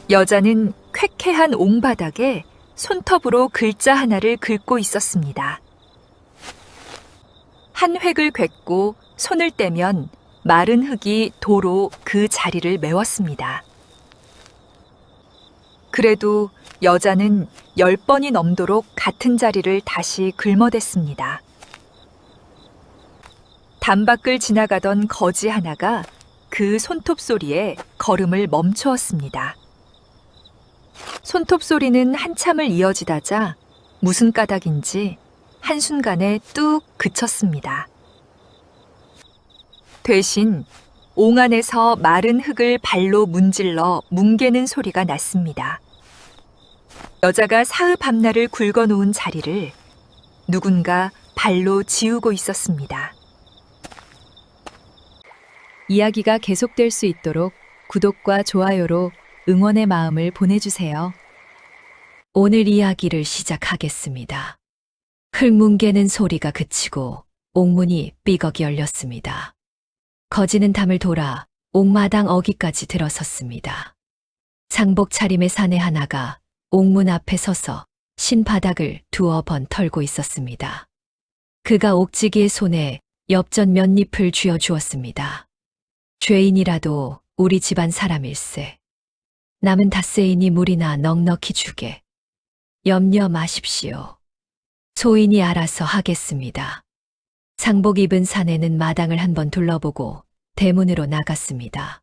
여자는 쾌쾌한 옹바닥에 손톱으로 글자 하나를 긁고 있었습니다. 한 획을 꿰고 손을 떼면 마른 흙이 도로 그 자리를 메웠습니다. 그래도 여자는 10번이 넘도록 같은 자리를 다시 긁어댔습니다. 단밖을 지나가던 거지 하나가 그 손톱 소리에 걸음을 멈추었습니다. 손톱 소리는 한참을 이어지다자 무슨 까닭인지 한순간에 뚝 그쳤습니다. 대신 옹 안에서 마른 흙을 발로 문질러 뭉개는 소리가 났습니다. 여자가 사흘 밤날을 굵어놓은 자리를 누군가 발로 지우고 있었습니다. 이야기가 계속될 수 있도록 구독과 좋아요로 응원의 마음을 보내주세요. 오늘 이야기를 시작하겠습니다. 흙 뭉개는 소리가 그치고 옥문이 삐걱이 열렸습니다. 거지는 담을 돌아 옥마당 어귀까지 들어섰습니다. 상복 차림의 사내 하나가 옥문 앞에 서서 신바닥을 두어 번 털고 있었습니다. 그가 옥지기의 손에 엽전 몇 잎을 쥐어 주었습니다. 죄인이라도 우리 집안 사람일세. 남은 닷새이니 물이나 넉넉히 주게. 염려 마십시오. 소인이 알아서 하겠습니다. 상복 입은 사내는 마당을 한번 둘러보고 대문으로 나갔습니다.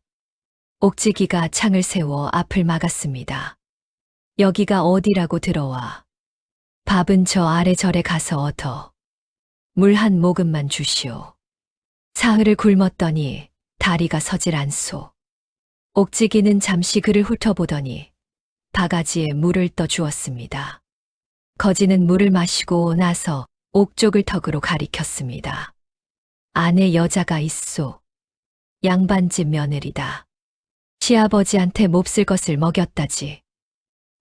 옥지기가 창을 세워 앞을 막았습니다. 여기가 어디라고 들어와. 밥은 저 아래절에 가서 얻어. 물 한 모금만 주시오. 사흘을 굶었더니 다리가 서질 않소. 옥지기는 잠시 그를 훑어보더니 바가지에 물을 떠 주었습니다. 거지는 물을 마시고 나서 옥쪽을 턱으로 가리켰습니다. 안에 여자가 있소. 양반집 며느리다. 시아버지한테 몹쓸 것을 먹였다지.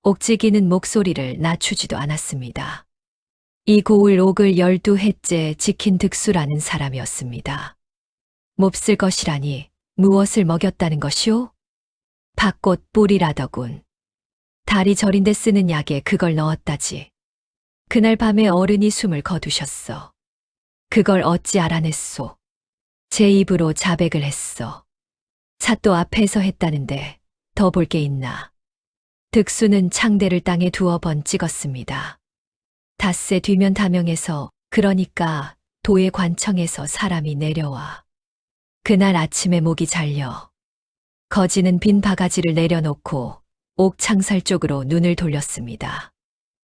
옥지기는 목소리를 낮추지도 않았습니다. 이 고을 옥을 12해째 지킨 득수라는 사람이었습니다. 몹쓸 것이라니 무엇을 먹였다는 것이오? 밭꽃 뿌리라더군. 다리 저린데 쓰는 약에 그걸 넣었다지. 그날 밤에 어른이 숨을 거두셨어. 그걸 어찌 알아냈소? 제 입으로 자백을 했어. 사또 앞에서 했다는데 더 볼 게 있나? 득수는 창대를 땅에 두어 번 찍었습니다. 닷새 뒤면 다명에서, 그러니까 도의 관청에서 사람이 내려와. 그날 아침에 목이 잘려. 거지는 빈 바가지를 내려놓고 옥 창살 쪽으로 눈을 돌렸습니다.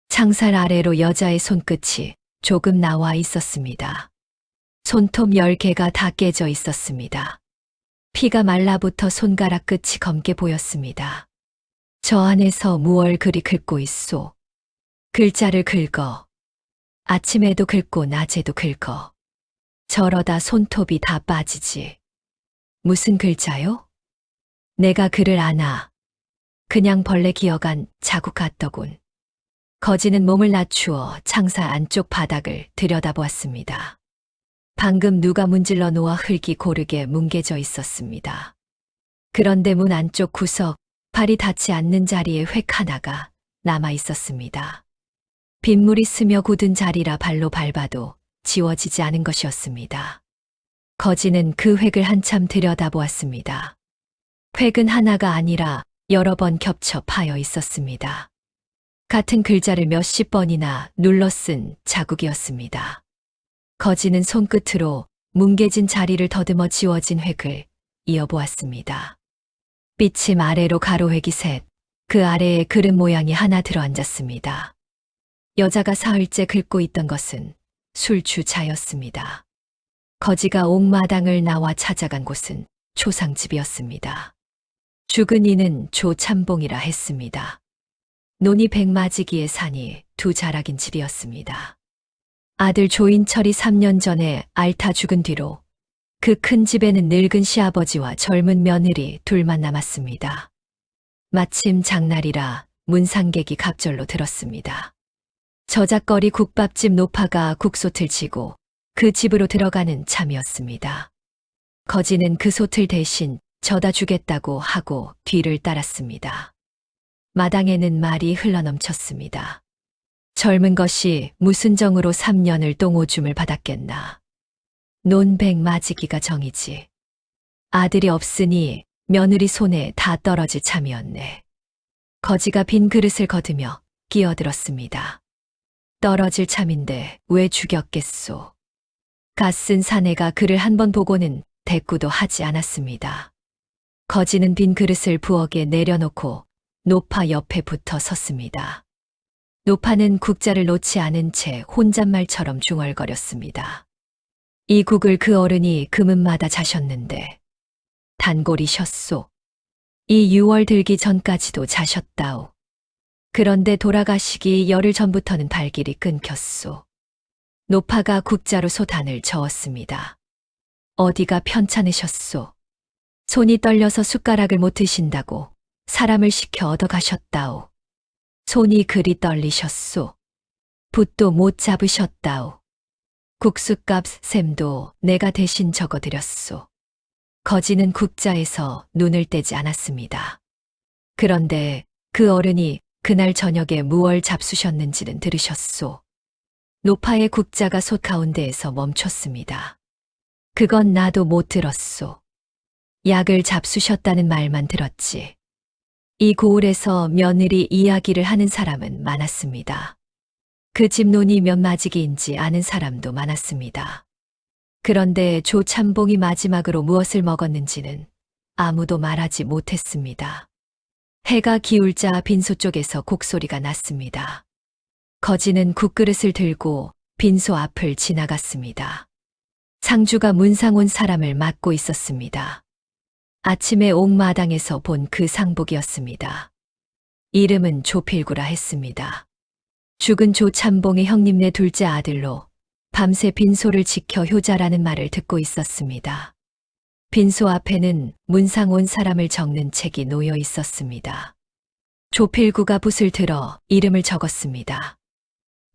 창살 아래로 여자의 손끝이 조금 나와 있었습니다. 손톱 10개가 다 깨져 있었습니다. 피가 말라붙어 손가락 끝이 검게 보였습니다. 저 안에서 무얼 그리 긁고 있소. 글자를 긁어. 아침에도 긁고 낮에도 긁어. 저러다 손톱이 다 빠지지. 무슨 글자요? 내가 글을 아나. 그냥 벌레 기어간 자국 같더군. 거지는 몸을 낮추어 창살 안쪽 바닥을 들여다보았습니다. 방금 누가 문질러 놓아 흙이 고르게 뭉개져 있었습니다. 그런데 문 안쪽 구석, 발이 닿지 않는 자리에 획 하나가 남아 있었습니다. 빗물이 스며 굳은 자리라 발로 밟아도 지워지지 않은 것이었습니다. 거지는 그 획을 한참 들여다보았습니다. 획은 하나가 아니라 여러 번 겹쳐 파여 있었습니다. 같은 글자를 몇십 번이나 눌러 쓴 자국이었습니다. 거지는 손끝으로 뭉개진 자리를 더듬어 지워진 획을 이어보았습니다. 삐침 아래로 가로획이 셋, 그 아래에 그릇 모양이 하나 들어앉았습니다. 여자가 사흘째 긁고 있던 것은 술주자였습니다. 거지가 옥마당을 나와 찾아간 곳은 초상집이었습니다. 죽은 이는 조참봉이라 했습니다. 논이 백마지기의 산이 두 자락인 집이었습니다. 아들 조인철이 3년 전에 앓다 죽은 뒤로 그 큰 집에는 늙은 시아버지와 젊은 며느리 둘만 남았습니다. 마침 장날이라 문상객이 갑절로 들었습니다. 저작거리 국밥집 노파가 국솥을 치고 그 집으로 들어가는 참이었습니다. 거지는 그 솥을 대신 져다 주겠다고 하고 뒤를 따랐습니다. 마당에는 말이 흘러넘쳤습니다. 젊은 것이 무슨 정으로 3년을 똥오줌을 받았겠나. 논백 맞이기가 정이지. 아들이 없으니 며느리 손에 다 떨어질 참이었네. 거지가 빈 그릇을 거두며 끼어들었습니다. 떨어질 참인데 왜 죽였겠소. 갓쓴 사내가 그를 한 번 보고는 대꾸도 하지 않았습니다. 거지는 빈 그릇을 부엌에 내려놓고 노파 옆에 붙어 섰습니다. 노파는 국자를 놓지 않은 채 혼잣말처럼 중얼거렸습니다. 이 국을 그 어른이 금은마다 자셨는데 단골이셨소. 이 6월 들기 전까지도 자셨다오. 그런데 돌아가시기 열흘 전부터는 발길이 끊겼소. 노파가 국자로 소단을 저었습니다. 어디가 편찮으셨소. 손이 떨려서 숟가락을 못 드신다고 사람을 시켜 얻어가셨다오. 손이 그리 떨리셨소. 붓도 못 잡으셨다오. 국수값 셈도 내가 대신 적어드렸소. 거지는 국자에서 눈을 떼지 않았습니다. 그런데 그 어른이 그날 저녁에 무얼 잡수셨는지는 들으셨소. 노파의 국자가 솥 가운데에서 멈췄습니다. 그건 나도 못 들었소. 약을 잡수셨다는 말만 들었지. 이 고을에서 며느리 이야기를 하는 사람은 많았습니다. 그 집 논이 몇 마지기인지 아는 사람도 많았습니다. 그런데 조참봉이 마지막으로 무엇을 먹었는지는 아무도 말하지 못했습니다. 해가 기울자 빈소 쪽에서 곡소리가 났습니다. 거지는 국그릇을 들고 빈소 앞을 지나갔습니다. 상주가 문상 온 사람을 맞고 있었습니다. 아침에 옥마당에서 본 그 상복이었습니다. 이름은 조필구라 했습니다. 죽은 조참봉의 형님네 둘째 아들로 밤새 빈소를 지켜 효자라는 말을 듣고 있었습니다. 빈소 앞에는 문상 온 사람을 적는 책이 놓여 있었습니다. 조필구가 붓을 들어 이름을 적었습니다.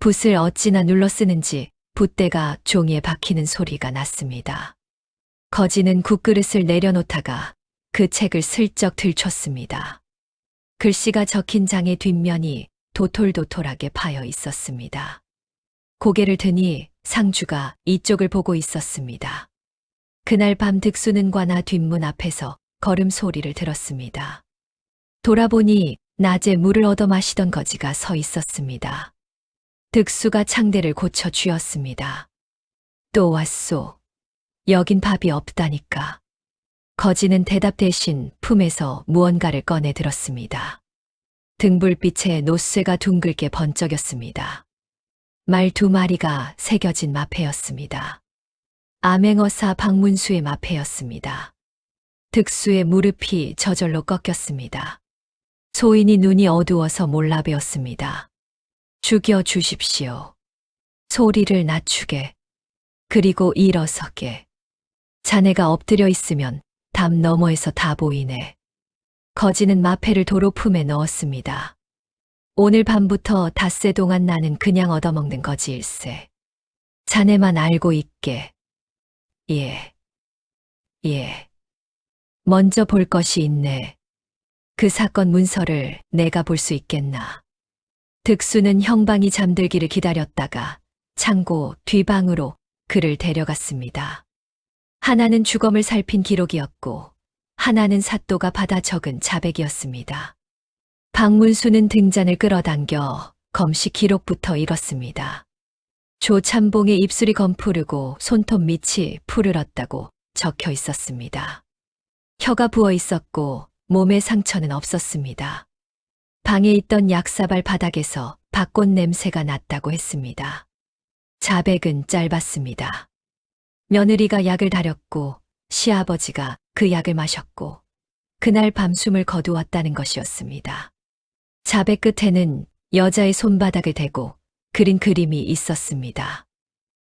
붓을 어찌나 눌러 쓰는지 붓대가 종이에 박히는 소리가 났습니다. 거지는 국그릇을 내려놓다가 그 책을 슬쩍 들췄습니다. 글씨가 적힌 장의 뒷면이 도톨도톨하게 파여 있었습니다. 고개를 드니 상주가 이쪽을 보고 있었습니다. 그날 밤 득수는 관아 뒷문 앞에서 걸음소리를 들었습니다. 돌아보니 낮에 물을 얻어 마시던 거지가 서 있었습니다. 득수가 창대를 고쳐 쥐었습니다. 또 왔소. 여긴 밥이 없다니까. 거지는 대답 대신 품에서 무언가를 꺼내 들었습니다. 등불빛에 노쇠가 둥글게 번쩍였습니다. 말 2마리가 새겨진 마패였습니다. 암행어사 박문수의 마패였습니다. 득수의 무릎이 저절로 꺾였습니다. 소인이 눈이 어두워서 몰라배었습니다. 죽여 주십시오. 소리를 낮추게. 그리고 일어서게. 자네가 엎드려 있으면 담 너머에서 다 보이네. 거지는 마패를 도로 품에 넣었습니다. 오늘 밤부터 닷새 동안 나는 그냥 얻어먹는 거지일세. 자네만 알고 있게. 예. 예. 먼저 볼 것이 있네. 그 사건 문서를 내가 볼 수 있겠나. 득수는 형방이 잠들기를 기다렸다가 창고 뒷방으로 그를 데려갔습니다. 하나는 주검을 살핀 기록이었고 하나는 사또가 받아 적은 자백이었습니다. 박문수는 등잔을 끌어당겨 검시 기록부터 읽었습니다. 조참봉의 입술이 검푸르고 손톱 밑이 푸르렀다고 적혀 있었습니다. 혀가 부어 있었고 몸에 상처는 없었습니다. 방에 있던 약사발 바닥에서 밭꽃 냄새가 났다고 했습니다. 자백은 짧았습니다. 며느리가 약을 다렸고 시아버지가 그 약을 마셨고 그날 밤 숨을 거두었다는 것이었습니다. 자백 끝에는 여자의 손바닥을 대고 그린 그림이 있었습니다.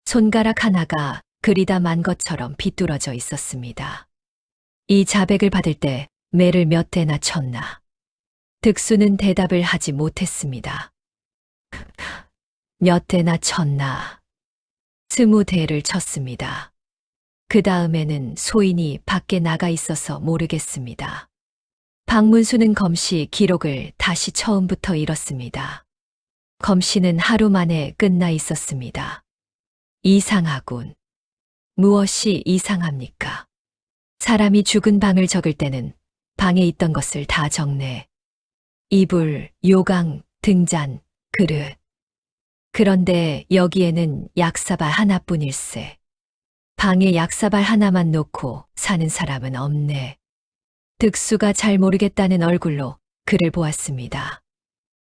손가락 하나가 그리다 만 것처럼 비뚤어져 있었습니다. 이 자백을 받을 때 매를 몇 대나 쳤나. 득수는 대답을 하지 못했습니다. 몇 대나 쳤나. 20대를 쳤습니다. 그 다음에는 소인이 밖에 나가 있어서 모르겠습니다. 박문수는 검씨 기록을 다시 처음부터 읽었습니다. 검씨는 하루 만에 끝나 있었습니다. 이상하군. 무엇이 이상합니까? 사람이 죽은 방을 적을 때는 방에 있던 것을 다 적네. 이불, 요강, 등잔, 그릇. 그런데 여기에는 약사발 하나뿐일세. 방에 약사발 하나만 놓고 사는 사람은 없네. 득수가 잘 모르겠다는 얼굴로 그를 보았습니다.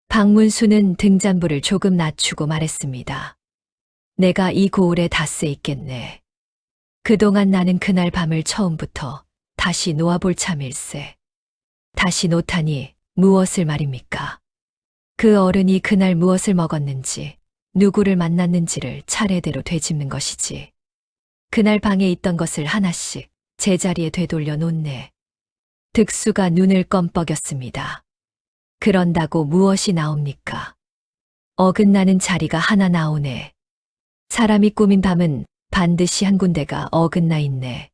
박문수는 등잔불을 조금 낮추고 말했습니다. 내가 이 고을에 닷새 있겠네. 그동안 나는 그날 밤을 처음부터 다시 놓아볼 참일세. 다시 놓다니 무엇을 말입니까? 그 어른이 그날 무엇을 먹었는지, 누구를 만났는지를 차례대로 되짚는 것이지. 그날 방에 있던 것을 하나씩 제자리에 되돌려 놓네. 득수가 눈을 껌뻑였습니다. 그런다고 무엇이 나옵니까? 어긋나는 자리가 하나 나오네. 사람이 꾸민 밤은 반드시 한 군데가 어긋나 있네.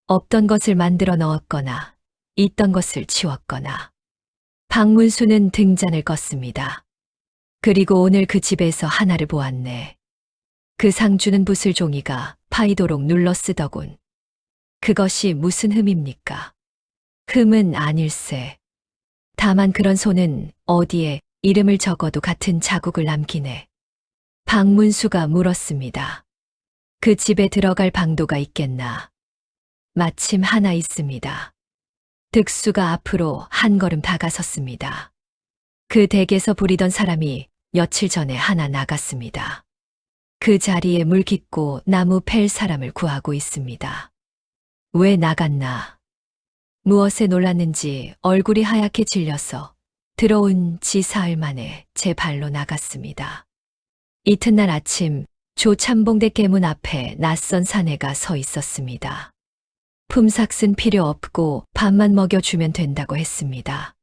없던 것을 만들어 넣었거나 있던 것을 치웠거나. 박문수는 등잔을 껐습니다. 그리고 오늘 그 집에서 하나를 보았네. 그 상주는 붓을 종이가 파이도록 눌러 쓰더군. 그것이 무슨 흠입니까? 흠은 아닐세. 다만 그런 손은 어디에 이름을 적어도 같은 자국을 남기네. 박문수가 물었습니다. 그 집에 들어갈 방도가 있겠나? 마침 하나 있습니다. 득수가 앞으로 한 걸음 다가섰습니다. 그 댁에서 부리던 사람이 며칠 전에 하나 나갔습니다. 그 자리에 물 깃고 나무 팰 사람을 구하고 있습니다. 왜 나갔나? 무엇에 놀랐는지 얼굴이 하얗게 질려서 들어온 지 사흘 만에 제 발로 나갔습니다. 이튿날 아침 조참봉대 깨문 앞에 낯선 사내가 서 있었습니다. 품삯은 필요 없고 밥만 먹여주면 된다고 했습니다.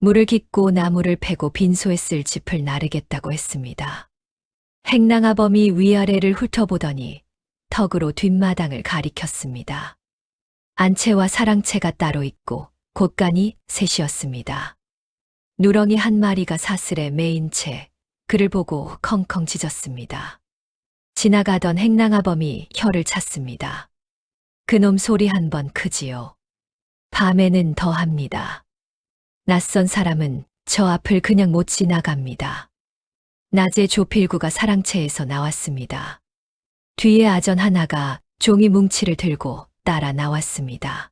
물을 깃고 나무를 패고 빈소에 쓸 짚을 나르겠다고 했습니다. 행랑아범이 위아래를 훑어보더니 턱으로 뒷마당을 가리켰습니다. 안채와 사랑채가 따로 있고 곳간이 셋이었습니다. 누렁이 한 마리가 사슬에 매인 채 그를 보고 컹컹 짖었습니다. 지나가던 행랑아범이 혀를 찼습니다. 그놈 소리 한 번 크지요. 밤에는 더합니다. 낯선 사람은 저 앞을 그냥 못 지나갑니다. 낮에 조필구가 사랑채에서 나왔습니다. 뒤에 아전 하나가 종이 뭉치를 들고 따라 나왔습니다.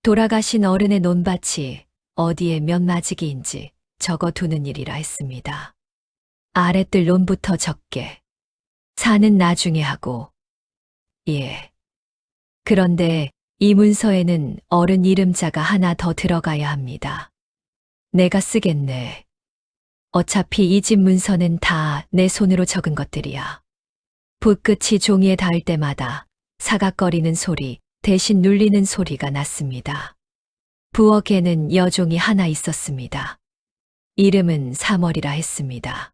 돌아가신 어른의 논밭이 어디에 몇 마지기인지 적어두는 일이라 했습니다. 아랫들 논부터 적게. 사는 나중에 하고. 예. 그런데 이 문서에는 어른 이름자가 하나 더 들어가야 합니다. 내가 쓰겠네. 어차피 이 집 문서는 다 내 손으로 적은 것들이야. 붓끝이 종이에 닿을 때마다 사각거리는 소리, 대신 눌리는 소리가 났습니다. 부엌에는 여종이 하나 있었습니다. 이름은 사월이라 했습니다.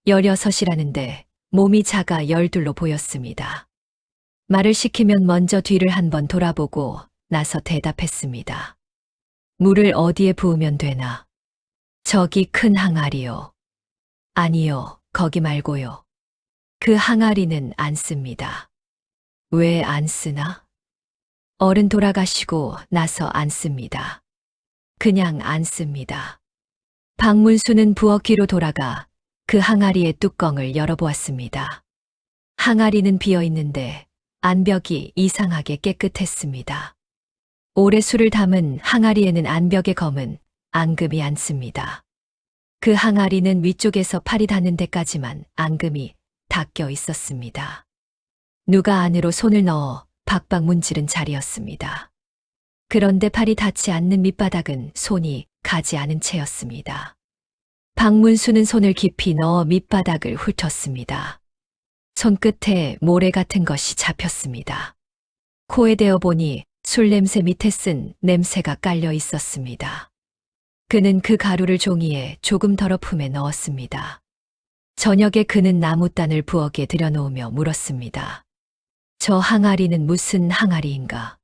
16이라는데 몸이 작아 12로 보였습니다. 말을 시키면 먼저 뒤를 한번 돌아보고 나서 대답했습니다. 물을 어디에 부으면 되나? 저기 큰 항아리요. 아니요, 거기 말고요. 그 항아리는 안 씁니다. 왜 안 쓰나? 어른 돌아가시고 나서 안 씁니다. 그냥 안 씁니다. 박문수는 부엌 뒤로 돌아가 그 항아리의 뚜껑을 열어보았습니다. 항아리는 비어 있는데 안벽이 이상하게 깨끗했습니다. 오래 술을 담은 항아리에는 안벽에 검은 앙금이 앉습니다. 그 항아리는 위쪽에서 팔이 닿는 데까지만 앙금이 닦여 있었습니다. 누가 안으로 손을 넣어 박박 문지른 자리였습니다. 그런데 팔이 닿지 않는 밑바닥은 손이 가지 않은 채였습니다. 박문수는 손을 깊이 넣어 밑바닥을 훑었습니다. 손끝에 모래 같은 것이 잡혔습니다. 코에 대어 보니 술 냄새 밑에 쓴 냄새가 깔려 있었습니다. 그는 그 가루를 종이에 조금 덜어 품에 넣었습니다. 저녁에 그는 나무단을 부엌에 들여놓으며 물었습니다. 저 항아리는 무슨 항아리인가?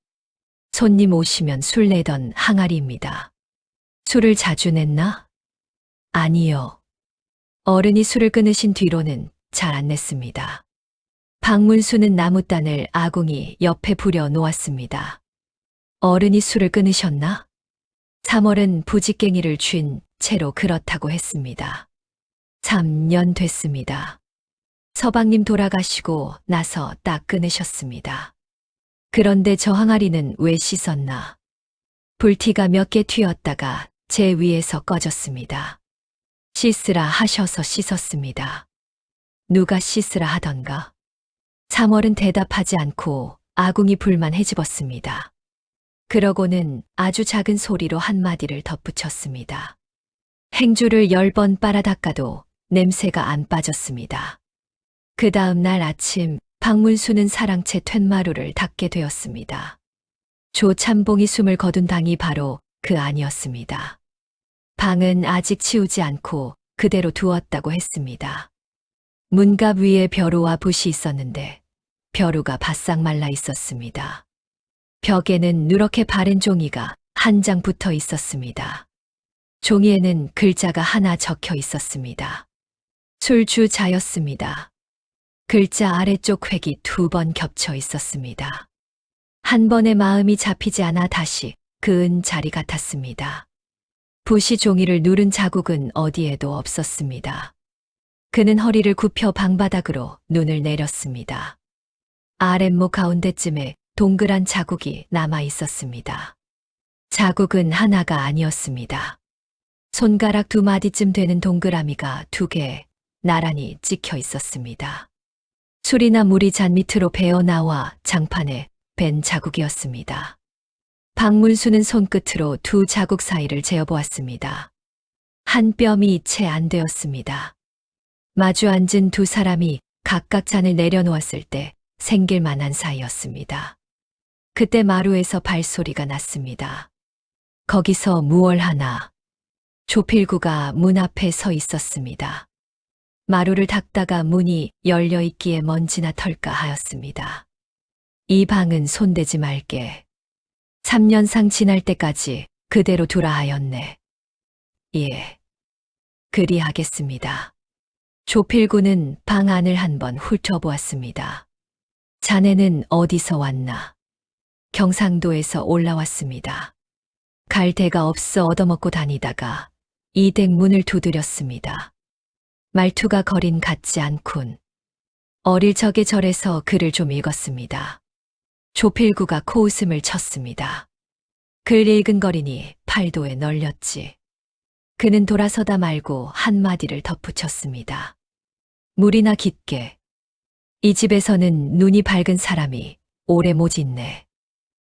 손님 오시면 술 내던 항아리입니다. 술을 자주 냈나? 아니요. 어른이 술을 끊으신 뒤로는 잘 안 냈습니다. 박문수는 나무단을 아궁이 옆에 부려 놓았습니다. 어른이 술을 끊으셨나? 3월은 부직갱이를 쥔 채로 그렇다고 했습니다. 3년 됐습니다. 서방님 돌아가시고 나서 딱 끊으셨습니다. 그런데 저 항아리는 왜 씻었나? 불티가 몇 개 튀었다가 제 위에서 꺼졌습니다. 씻으라 하셔서 씻었습니다. 누가 씻으라 하던가? 3월은 대답하지 않고 아궁이 불만 헤집었습니다. 그러고는 아주 작은 소리로 한마디를 덧붙였습니다. 행주를 10번 빨아 닦아도 냄새가 안 빠졌습니다. 그 다음 날 아침 박문수는 사랑채 툇마루를 닦게 되었습니다. 조참봉이 숨을 거둔 방이 바로 그 안이었습니다. 방은 아직 치우지 않고 그대로 두었다고 했습니다. 문갑 위에 벼루와 붓이 있었는데 벼루가 바싹 말라 있었습니다. 벽에는 누렇게 바른 종이가 한 장 붙어 있었습니다. 종이에는 글자가 하나 적혀 있었습니다. 술주자였습니다. 글자 아래쪽 획이 2번 겹쳐 있었습니다. 한 번에 마음이 잡히지 않아 다시 그은 자리 같았습니다. 붓이 종이를 누른 자국은 어디에도 없었습니다. 그는 허리를 굽혀 방바닥으로 눈을 내렸습니다. 아랫목 가운데쯤에 동그란 자국이 남아 있었습니다. 자국은 하나가 아니었습니다. 손가락 2마디쯤 되는 동그라미가 2개 나란히 찍혀 있었습니다. 술이나 물이 잔 밑으로 배어나와 장판에 벤 자국이었습니다. 박문수는 손끝으로 2 자국 사이를 재어보았습니다. 한 뼘이 채 안 되었습니다. 마주 앉은 2 사람이 각각 잔을 내려놓았을 때 생길 만한 사이였습니다. 그때 마루에서 발소리가 났습니다. 거기서 무얼 하나. 조필구가 문 앞에 서 있었습니다. 마루를 닦다가 문이 열려 있기에 먼지나 털까 하였습니다. 이 방은 손대지 말게. 3년상 지날 때까지 그대로 두라 하였네. 예. 그리하겠습니다. 조필구는 방 안을 한번 훑어보았습니다. 자네는 어디서 왔나? 경상도에서 올라왔습니다. 갈 데가 없어 얻어먹고 다니다가 이 댁문을 두드렸습니다. 말투가 거린 같지 않군. 어릴 적에 절에서 글을 좀 읽었습니다. 조필구가 코웃음을 쳤습니다. 글 읽은 거리니 팔도에 널렸지. 그는 돌아서다 말고 한마디를 덧붙였습니다. 물이나 깊게. 이 집에서는 눈이 밝은 사람이 오래 못 있네.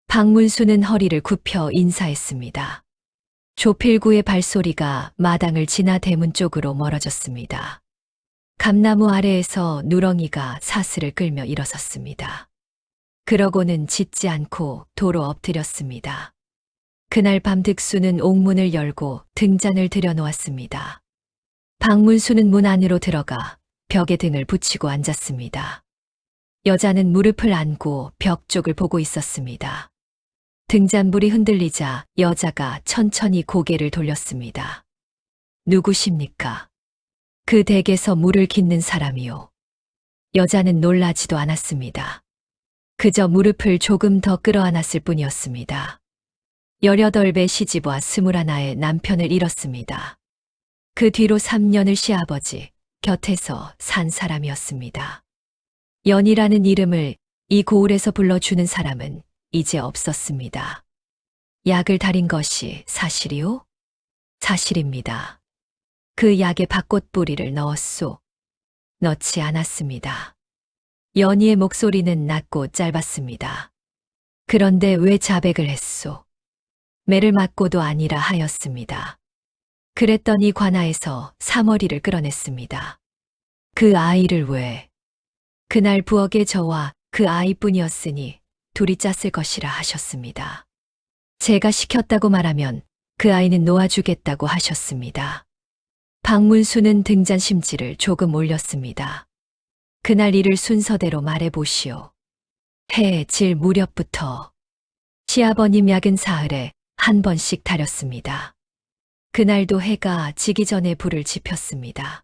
박문수는 허리를 굽혀 인사했습니다. 조필구의 발소리가 마당을 지나 대문 쪽으로 멀어졌습니다. 감나무 아래에서 누렁이가 사슬을 끌며 일어섰습니다. 그러고는 짖지 않고 도로 엎드렸습니다. 그날 밤 득수는 옥문을 열고 등잔을 들여놓았습니다. 박문수는 문 안으로 들어가 벽에 등을 붙이고 앉았습니다. 여자는 무릎을 안고 벽 쪽을 보고 있었습니다. 등잔불이 흔들리자 여자가 천천히 고개를 돌렸습니다. 누구십니까? 그 댁에서 물을 깃는 사람이요. 여자는 놀라지도 않았습니다. 그저 무릎을 조금 더 끌어안았을 뿐이었습니다. 18배 시집와 21의 남편을 잃었습니다. 그 뒤로 3년을 시아버지 곁에서 산 사람이었습니다. 연이라는 이름을 이 고을에서 불러주는 사람은 이제 없었습니다. 약을 달인 것이 사실이요? 사실입니다. 그 약에 박꽃 뿌리를 넣었소. 넣지 않았습니다. 연희의 목소리는 낮고 짧았습니다. 그런데 왜 자백을 했소? 매를 맞고도 아니라 하였습니다. 그랬더니 관아에서 3월이를 끌어냈습니다. 그 아이를 왜? 그날 부엌에 저와 그 아이뿐이었으니 둘이 짰을 것이라 하셨습니다. 제가 시켰다고 말하면 그 아이는 놓아주겠다고 하셨습니다. 박문수는 등잔 심지를 조금 올렸습니다. 그날 일을 순서대로 말해보시오. 해 질 무렵부터 시아버님 약은 사흘에 한 번씩 다렸습니다. 그날도 해가 지기 전에 불을 지폈습니다.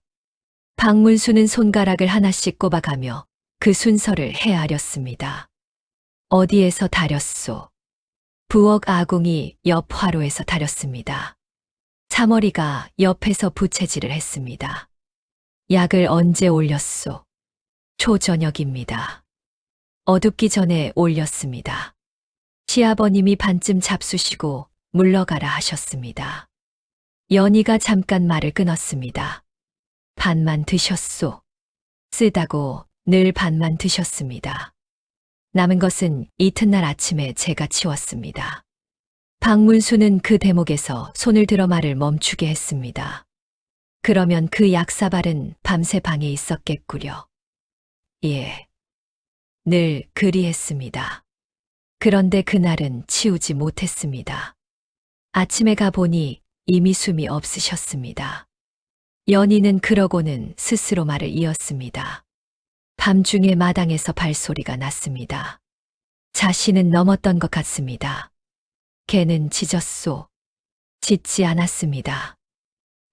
박문수는 손가락을 하나씩 꼽아가며 그 순서를 헤아렸습니다. 어디에서 다렸소? 부엌 아궁이 옆 화로에서 다렸습니다. 사머리가 옆에서 부채질을 했습니다. 약을 언제 올렸소? 초저녁입니다. 어둡기 전에 올렸습니다. 시아버님이 반쯤 잡수시고 물러가라 하셨습니다. 연희가 잠깐 말을 끊었습니다. 반만 드셨소. 쓰다고 늘 반만 드셨습니다. 남은 것은 이튿날 아침에 제가 치웠습니다. 박문수는 그 대목에서 손을 들어 말을 멈추게 했습니다. 그러면 그 약사발은 밤새 방에 있었겠구려. 예. 늘 그리했습니다. 그런데 그날은 치우지 못했습니다. 아침에 가보니 이미 숨이 없으셨습니다. 연희는 그러고는 스스로 말을 이었습니다. 밤중에 마당에서 발소리가 났습니다. 자신은 넘었던 것 같습니다. 개는 짖었소. 짖지 않았습니다.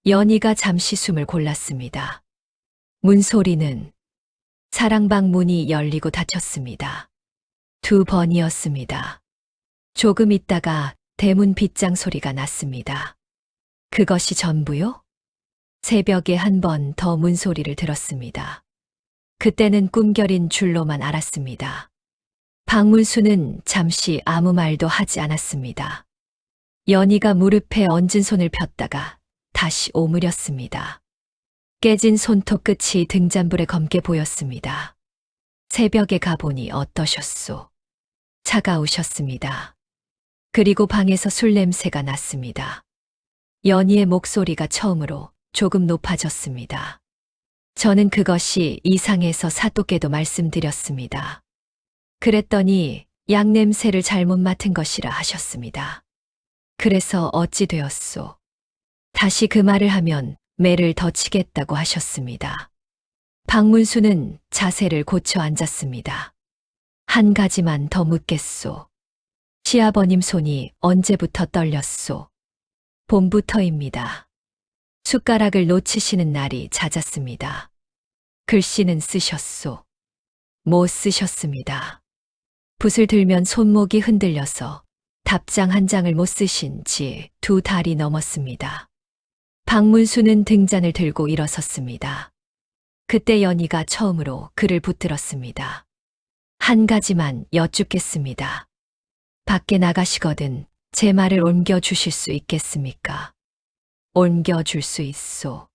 연희가 잠시 숨을 골랐습니다. 문소리는 사랑방 문이 열리고 닫혔습니다. 2번이었습니다. 조금 있다가 대문 빗장 소리가 났습니다. 그것이 전부요? 새벽에 한 번 더 문소리를 들었습니다. 그때는 꿈결인 줄로만 알았습니다. 박문수는 잠시 아무 말도 하지 않았습니다. 연희가 무릎에 얹은 손을 폈다가 다시 오므렸습니다. 깨진 손톱 끝이 등잔불에 검게 보였습니다. 새벽에 가보니 어떠셨소? 차가우셨습니다. 그리고 방에서 술 냄새가 났습니다. 연희의 목소리가 처음으로 조금 높아졌습니다. 저는 그것이 이상해서 사또께도 말씀드렸습니다. 그랬더니 약 냄새를 잘못 맡은 것이라 하셨습니다. 그래서 어찌 되었소? 다시 그 말을 하면 매를 더 치겠다고 하셨습니다. 박문수는 자세를 고쳐 앉았습니다. 한 가지만 더 묻겠소. 시아버님 손이 언제부터 떨렸소? 봄부터입니다. 숟가락을 놓치시는 날이 잦았습니다. 글씨는 쓰셨소. 못 쓰셨습니다. 붓을 들면 손목이 흔들려서 답장 한 장을 못 쓰신 지 2달이 넘었습니다. 박문수는 등잔을 들고 일어섰습니다. 그때 연희가 처음으로 그를 붙들었습니다. 한 가지만 여쭙겠습니다. 밖에 나가시거든 제 말을 옮겨주실 수 있겠습니까? 옮겨줄 수 있소.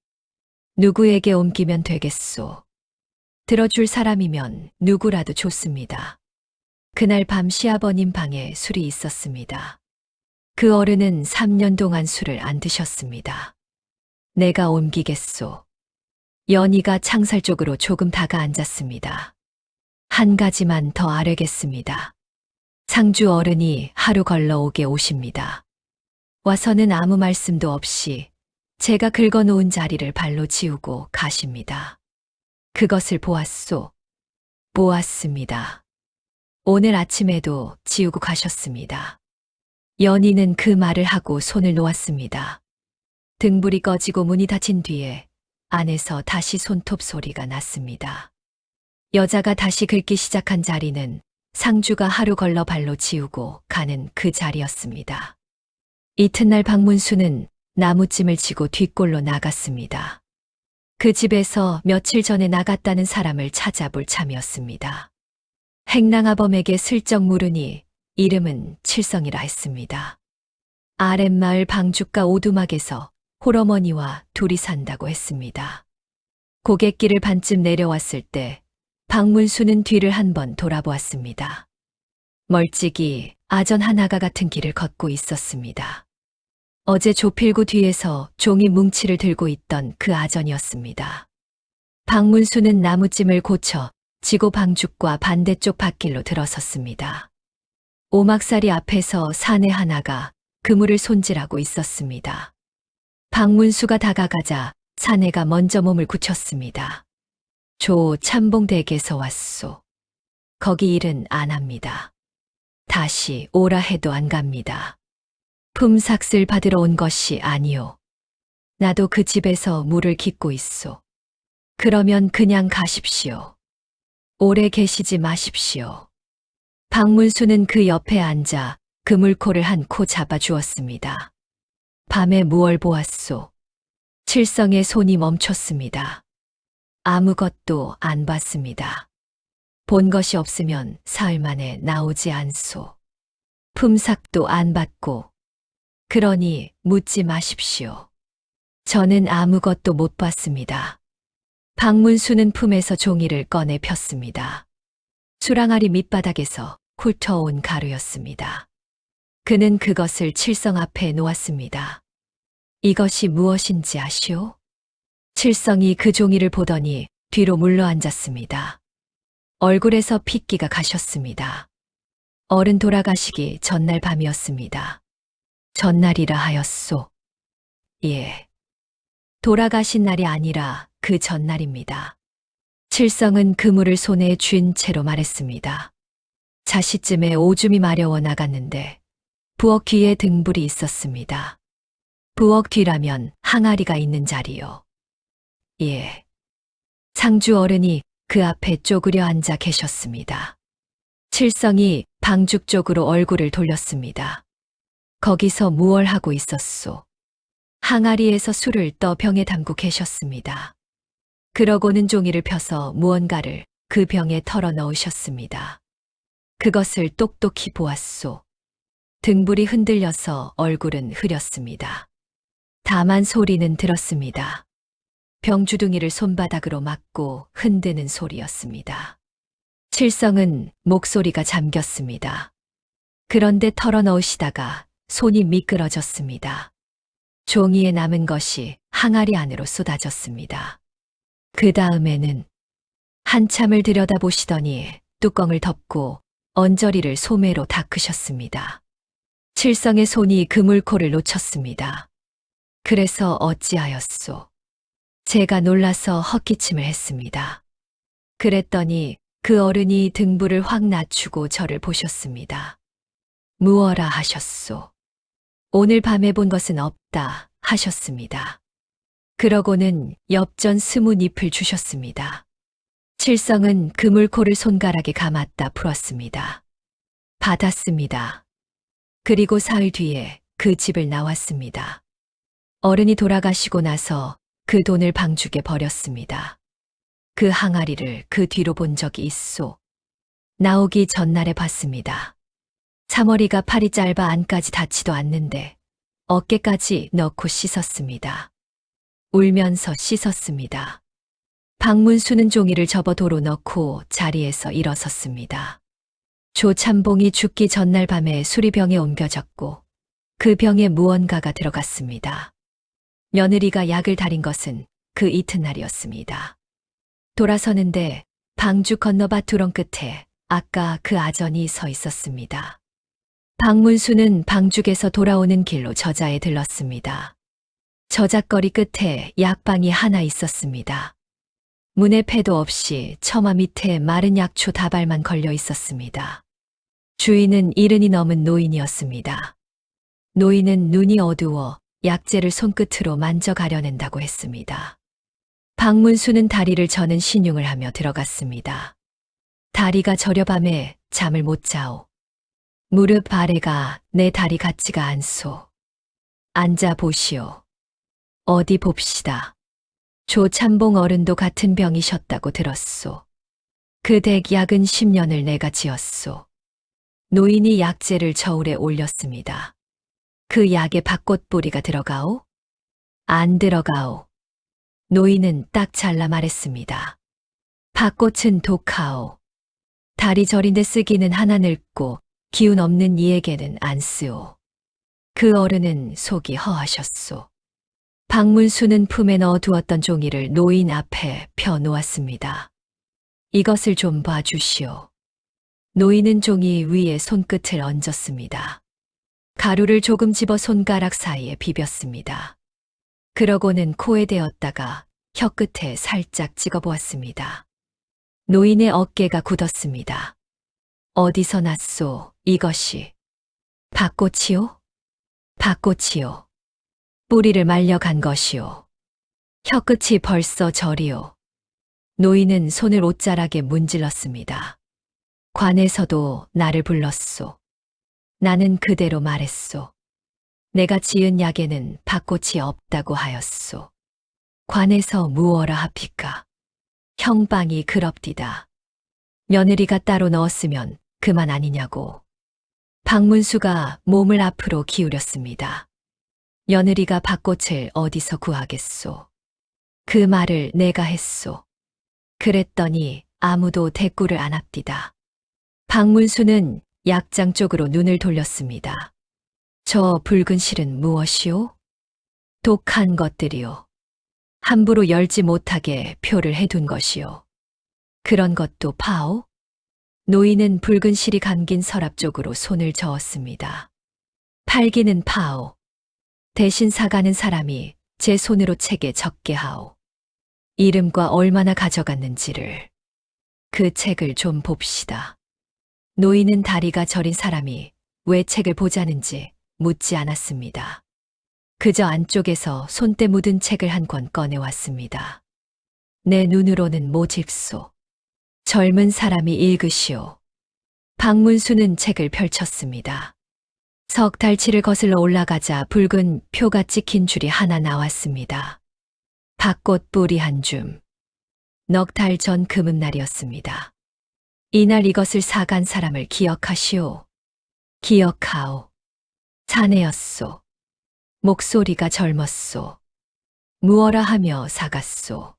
누구에게 옮기면 되겠소. 들어줄 사람이면 누구라도 좋습니다. 그날 밤 시아버님 방에 술이 있었습니다. 그 어른은 3년 동안 술을 안 드셨습니다. 내가 옮기겠소. 연희가 창살 쪽으로 조금 다가앉았습니다. 한 가지만 더 아뢰겠습니다. 상주 어른이 하루 걸러오게 오십니다. 와서는 아무 말씀도 없이 제가 긁어놓은 자리를 발로 지우고 가십니다. 그것을 보았소. 보았습니다. 오늘 아침에도 지우고 가셨습니다. 연희는 그 말을 하고 손을 놓았습니다. 등불이 꺼지고 문이 닫힌 뒤에 안에서 다시 손톱 소리가 났습니다. 여자가 다시 긁기 시작한 자리는 상주가 하루 걸러 발로 지우고 가는 그 자리였습니다. 이튿날 박문수는 나무찜을 지고 뒷골로 나갔습니다. 그 집에서 며칠 전에 나갔다는 사람을 찾아볼 참이었습니다. 행랑아범에게 슬쩍 물으니 이름은 칠성이라 했습니다. 아랫마을 방죽가 오두막에서 홀어머니와 둘이 산다고 했습니다. 고갯길을 반쯤 내려왔을 때 박문수는 뒤를 한번 돌아보았습니다. 멀찍이 아전 하나가 같은 길을 걷고 있었습니다. 어제 조필구 뒤에서 종이 뭉치를 들고 있던 그 아전이었습니다. 박문수는 나무찜을 고쳐 지고 방죽과 반대쪽 밭길로 들어섰습니다. 오막살이 앞에서 사내 하나가 그물을 손질하고 있었습니다. 박문수가 다가가자 사내가 먼저 몸을 굳혔습니다. 조 참봉댁에서 왔소. 거기 일은 안 합니다. 다시 오라 해도 안 갑니다. 품삯을 받으러 온 것이 아니오. 나도 그 집에서 물을 깃고 있소. 그러면 그냥 가십시오. 오래 계시지 마십시오. 박문수는 그 옆에 앉아 그물코를 한 코 잡아주었습니다. 밤에 무얼 보았소? 칠성의 손이 멈췄습니다. 아무것도 안 봤습니다. 본 것이 없으면 사흘 만에 나오지 않소. 품삯도 안 받고. 그러니 묻지 마십시오. 저는 아무것도 못 봤습니다. 박문수는 품에서 종이를 꺼내 폈습니다. 수랑아리 밑바닥에서 훑어온 가루였습니다. 그는 그것을 칠성 앞에 놓았습니다. 이것이 무엇인지 아시오? 칠성이 그 종이를 보더니 뒤로 물러앉았습니다. 얼굴에서 핏기가 가셨습니다. 어른 돌아가시기 전날 밤이었습니다. 전날이라 하였소. 예. 돌아가신 날이 아니라 그 전날입니다. 칠성은 그물을 손에 쥔 채로 말했습니다. 자시쯤에 오줌이 마려워 나갔는데 부엌 뒤에 등불이 있었습니다. 부엌 뒤라면 항아리가 있는 자리요. 예. 상주 어른이 그 앞에 쪼그려 앉아 계셨습니다. 칠성이 방죽 쪽으로 얼굴을 돌렸습니다. 거기서 무얼 하고 있었소? 항아리에서 술을 떠 병에 담고 계셨습니다. 그러고는 종이를 펴서 무언가를 그 병에 털어 넣으셨습니다. 그것을 똑똑히 보았소. 등불이 흔들려서 얼굴은 흐렸습니다. 다만 소리는 들었습니다. 병주둥이를 손바닥으로 막고 흔드는 소리였습니다. 칠성은 목소리가 잠겼습니다. 그런데 털어 넣으시다가 손이 미끄러졌습니다. 종이에 남은 것이 항아리 안으로 쏟아졌습니다. 그 다음에는 한참을 들여다보시더니 뚜껑을 덮고 언저리를 소매로 닦으셨습니다. 칠성의 손이 그물코를 놓쳤습니다. 그래서 어찌하였소? 제가 놀라서 헛기침을 했습니다. 그랬더니 그 어른이 등불을 확 낮추고 저를 보셨습니다. 무어라 하셨소. 오늘 밤에 본 것은 없다 하셨습니다. 그러고는 엽전 20잎을 주셨습니다. 칠성은 그물코를 손가락에 감았다 풀었습니다. 받았습니다. 그리고 사흘 뒤에 그 집을 나왔습니다. 어른이 돌아가시고 나서 그 돈을 방죽에 버렸습니다. 그 항아리를 그 뒤로 본 적이 있소. 나오기 전날에 봤습니다. 사머리가 팔이 짧아 안까지 닿지도 않는데 어깨까지 넣고 씻었습니다. 울면서 씻었습니다. 박문수는 종이를 접어 도로 넣고 자리에서 일어섰습니다. 조참봉이 죽기 전날 밤에 수리병에 옮겨졌고 그 병에 무언가가 들어갔습니다. 며느리가 약을 달인 것은 그 이튿날이었습니다. 돌아서는데 방죽 건너밭 두렁 끝에 아까 그 아전이 서 있었습니다. 박문수는 방죽에서 돌아오는 길로 저자에 들렀습니다. 저잣거리 끝에 약방이 하나 있었습니다. 문에 패도 없이 처마 밑에 마른 약초 다발만 걸려 있었습니다. 주인은 70이 넘은 노인이었습니다. 노인은 눈이 어두워 약재를 손끝으로 만져가려낸다고 했습니다. 박문수는 다리를 저는 신용을 하며 들어갔습니다. 다리가 저려밤에 잠을 못 자오. 무릎 아래가 내 다리 같지가 않소. 앉아 보시오. 어디 봅시다. 조참봉 어른도 같은 병이셨다고 들었소. 그 댁 약은 10년을 내가 지었소. 노인이 약재를 저울에 올렸습니다. 그 약에 밭꽃뿌리가 들어가오? 안 들어가오. 노인은 딱 잘라 말했습니다. 밭꽃은 독하오. 다리 저린데 쓰기는 하나 늙고 기운 없는 이에게는 안 쓰오. 그 어른은 속이 허하셨소. 박문수는 품에 넣어두었던 종이를 노인 앞에 펴 놓았습니다. 이것을 좀 봐주시오. 노인은 종이 위에 손끝을 얹었습니다. 가루를 조금 집어 손가락 사이에 비볐습니다. 그러고는 코에 대었다가 혀끝에 살짝 찍어보았습니다. 노인의 어깨가 굳었습니다. 어디서 났소? 이것이 밭꽃이요? 밭꽃이요. 뿌리를 말려간 것이요. 혀끝이 벌써 저리요. 노인은 손을 옷자락에 문질렀습니다. 관에서도 나를 불렀소. 나는 그대로 말했소. 내가 지은 약에는 밭꽃이 없다고 하였소. 관에서 무어라 합니까? 형방이 그럽디다. 며느리가 따로 넣었으면 그만 아니냐고. 박문수가 몸을 앞으로 기울였습니다. 며느리가 밭꽃을 어디서 구하겠소. 그 말을 내가 했소. 그랬더니 아무도 대꾸를 안 합디다. 박문수는 약장 쪽으로 눈을 돌렸습니다. 저 붉은 실은 무엇이오? 독한 것들이요. 함부로 열지 못하게 표를 해둔 것이요. 그런 것도 파오? 노인은 붉은 실이 감긴 서랍 쪽으로 손을 저었습니다. 팔기는 파오. 대신 사가는 사람이 제 손으로 책에 적게 하오. 이름과 얼마나 가져갔는지를. 그 책을 좀 봅시다. 노인은 다리가 저린 사람이 왜 책을 보자는지 묻지 않았습니다. 그저 안쪽에서 손때 묻은 책을 한 권 꺼내왔습니다. 내 눈으로는 못 읽소. 젊은 사람이 읽으시오. 박문수는 책을 펼쳤습니다. 석 달치를 거슬러 올라가자 붉은 표가 찍힌 줄이 하나 나왔습니다. 밭꽃 뿌리 한 줌. 넉 달 전 금음날이었습니다. 이날 이것을 사간 사람을 기억하시오. 기억하오. 자네였소. 목소리가 젊었소. 무어라 하며 사갔소.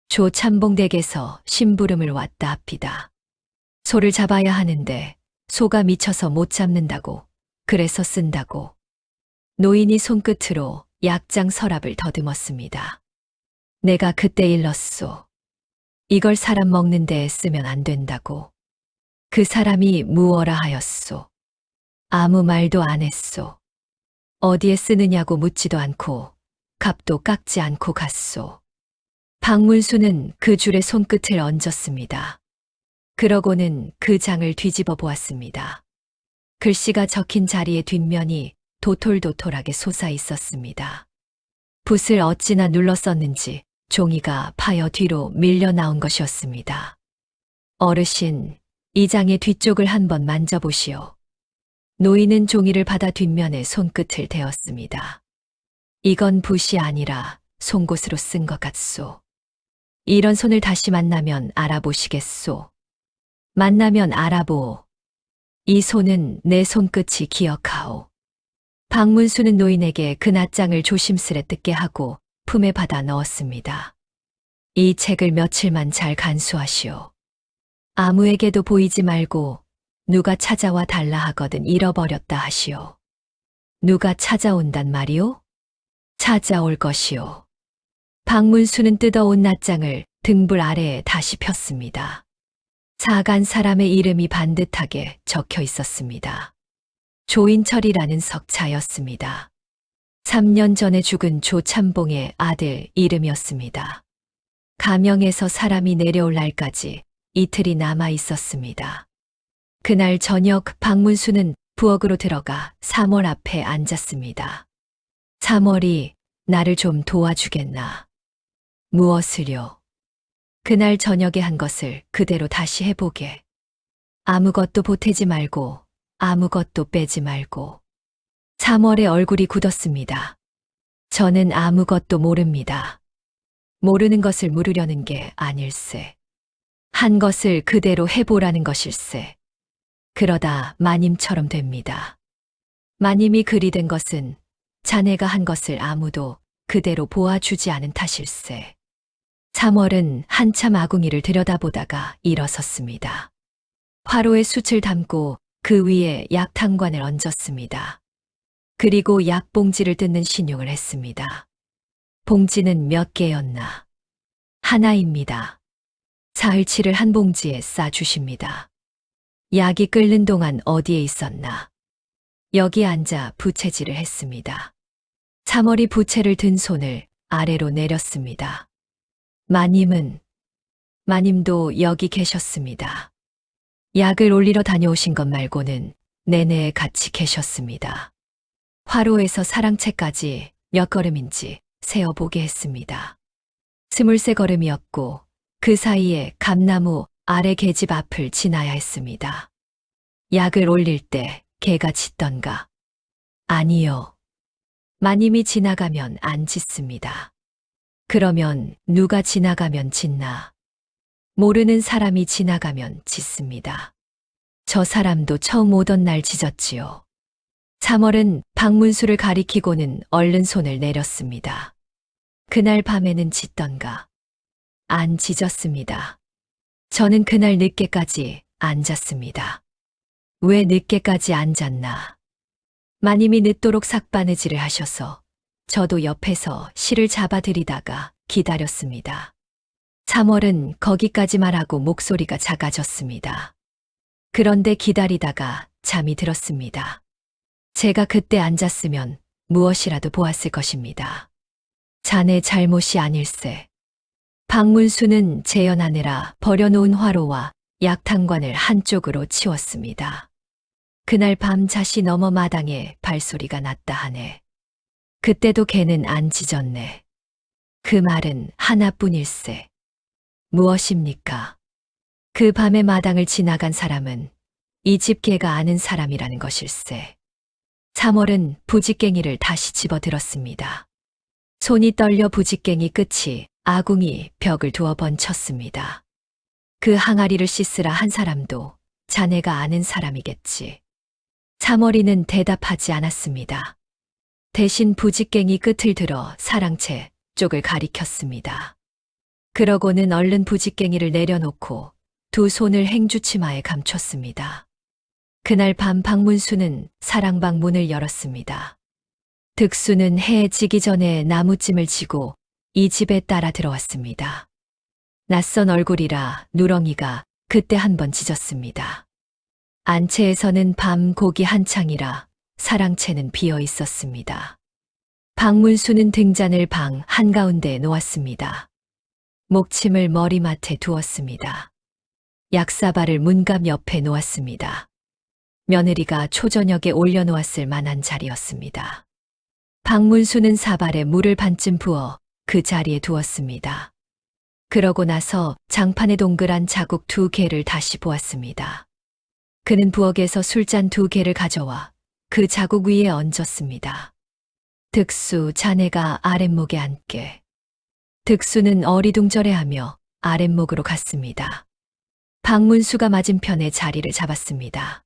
조참봉댁에서 심부름을 왔다 합니다. 소를 잡아야 하는데 소가 미쳐서 못 잡는다고, 그래서 쓴다고. 노인이 손끝으로 약장 서랍을 더듬었습니다. 내가 그때 일렀소. 이걸 사람 먹는 데에 쓰면 안 된다고. 그 사람이 무어라 하였소. 아무 말도 안 했소. 어디에 쓰느냐고 묻지도 않고 값도 깎지 않고 갔소. 박문수는 그 줄에 손끝을 얹었습니다. 그러고는 그 장을 뒤집어 보았습니다. 글씨가 적힌 자리의 뒷면이 도톨도톨하게 솟아 있었습니다. 붓을 어찌나 눌렀었는지 종이가 파여 뒤로 밀려 나온 것이었습니다. 어르신, 이 장의 뒤쪽을 한번 만져보시오. 노인은 종이를 받아 뒷면에 손끝을 대었습니다. 이건 붓이 아니라 송곳으로 쓴 것 같소. 이런 손을 다시 만나면 알아보시겠소. 만나면 알아보오. 이 손은 내 손끝이 기억하오. 박문수는 노인에게 그 낱장을 조심스레 뜯게 하고 품에 받아 넣었습니다. 이 책을 며칠만 잘 간수하시오. 아무에게도 보이지 말고 누가 찾아와 달라 하거든 잃어버렸다 하시오. 누가 찾아온단 말이오? 찾아올 것이오. 박문수는 뜯어온 낱장을 등불 아래에 다시 폈습니다. 사간 사람의 이름이 반듯하게 적혀 있었습니다. 조인철이라는 석자였습니다. 3년 전에 죽은 조참봉의 아들 이름이었습니다. 가명에서 사람이 내려올 날까지 이틀이 남아 있었습니다. 그날 저녁 박문수는 부엌으로 들어가 3월 앞에 앉았습니다. 3월이 나를 좀 도와주겠나? 무엇을요? 그날 저녁에 한 것을 그대로 다시 해보게. 아무것도 보태지 말고 아무것도 빼지 말고. 3월의 얼굴이 굳었습니다. 저는 아무것도 모릅니다. 모르는 것을 물으려는 게 아닐세. 한 것을 그대로 해보라는 것일세. 그러다 마님처럼 됩니다. 마님이 그리 된 것은 자네가 한 것을 아무도 그대로 보아주지 않은 탓일세. 3월은 한참 아궁이를 들여다보다가 일어섰습니다. 화로에 숯을 담고 그 위에 약탕관을 얹었습니다. 그리고 약봉지를 뜯는 신용을 했습니다. 봉지는 몇 개였나? 하나입니다. 사흘치를 한 봉지에 싸주십니다. 약이 끓는 동안 어디에 있었나? 여기 앉아 부채질을 했습니다. 3월이 부채를 든 손을 아래로 내렸습니다. 마님도 여기 계셨습니다. 약을 올리러 다녀오신 것 말고는 내내 같이 계셨습니다. 화로에서 사랑채까지 몇 걸음인지 세어보게 했습니다. 23걸음이었고 그 사이에 감나무 아래 계집 앞을 지나야 했습니다. 약을 올릴 때 개가 짖던가? 아니요. 마님이 지나가면 안 짖습니다. 그러면 누가 지나가면 짖나? 모르는 사람이 지나가면 짖습니다. 저 사람도 처음 오던 날 짖었지요. 3월은 박문수를 가리키고는 얼른 손을 내렸습니다. 그날 밤에는 짖던가? 안 짖었습니다. 저는 그날 늦게까지 앉았습니다. 왜 늦게까지 앉았나? 마님이 늦도록 삭바느질을 하셔서 저도 옆에서 실을 잡아들이다가 기다렸습니다. 3월은 거기까지만 하고 목소리가 작아졌습니다. 그런데 기다리다가 잠이 들었습니다. 제가 그때 앉았으면 무엇이라도 보았을 것입니다. 자네 잘못이 아닐세. 박문수는 재연하느라 버려놓은 화로와 약탕관을 한쪽으로 치웠습니다. 그날 밤 자시 넘어 마당에 발소리가 났다 하네. 그때도 개는 안 짖었네. 그 말은 하나뿐일세. 무엇입니까? 그 밤에 마당을 지나간 사람은 이 집 개가 아는 사람이라는 것일세. 3월은 부직갱이를 다시 집어들었습니다. 손이 떨려 부직갱이 끝이 아궁이 벽을 두어 번 쳤습니다. 그 항아리를 씻으라 한 사람도 자네가 아는 사람이겠지. 3월이는 대답하지 않았습니다. 대신 부직갱이 끝을 들어 사랑채 쪽을 가리켰습니다. 그러고는 얼른 부직갱이를 내려놓고 두 손을 행주치마에 감췄습니다. 그날 밤 박문수는 사랑방 문을 열었습니다. 득수는 해 지기 전에 나무찜을 지고 이 집에 따라 들어왔습니다. 낯선 얼굴이라 누렁이가 그때 한 번 짖었습니다. 안채에서는 밤 고기 한창이라 사랑채는 비어 있었습니다. 박문수는 등잔을 방 한가운데에 놓았습니다. 목침을 머리맡에 두었습니다. 약사발을 문갑 옆에 놓았습니다. 며느리가 초저녁에 올려놓았을 만한 자리였습니다. 박문수는 사발에 물을 반쯤 부어 그 자리에 두었습니다. 그러고 나서 장판에 동그란 자국 2개를 다시 보았습니다. 그는 부엌에서 술잔 2개를 가져와 그 자국 위에 얹었습니다. 득수, 자네가 아랫목에 앉게. 득수는 어리둥절해하며 아랫목으로 갔습니다. 박문수가 맞은편에 자리를 잡았습니다.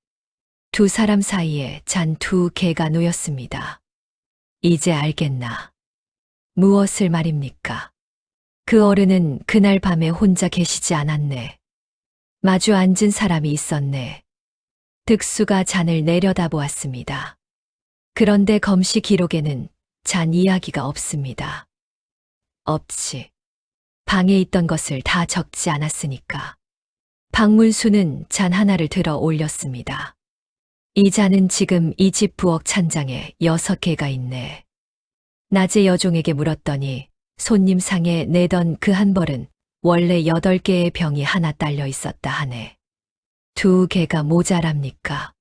두 사람 사이에 잔 2개가 놓였습니다. 이제 알겠나? 무엇을 말입니까? 그 어른은 그날 밤에 혼자 계시지 않았네. 마주 앉은 사람이 있었네. 득수가 잔을 내려다보았습니다. 그런데 검시 기록에는 잔 이야기가 없습니다. 없지. 방에 있던 것을 다 적지 않았으니까. 박문수는 잔 하나를 들어 올렸습니다. 이 잔은 지금 이 집 부엌 찬장에 6개가 있네. 낮에 여종에게 물었더니 손님 상에 내던 그 한 벌은 원래 8개의 병이 하나 딸려 있었다 하네. 2개가 모자랍니까?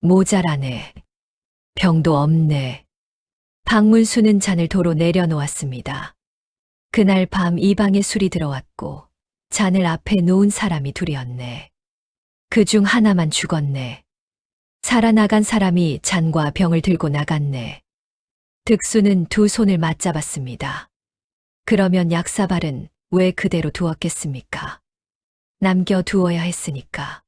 모자라네. 병도 없네. 박문수는 잔을 도로 내려놓았습니다. 그날 밤 이 방에 술이 들어왔고 잔을 앞에 놓은 사람이 둘이었네. 그중 하나만 죽었네. 살아나간 사람이 잔과 병을 들고 나갔네. 득수는 두 손을 맞잡았습니다. 그러면 약사발은 왜 그대로 두었겠습니까? 남겨두어야 했으니까.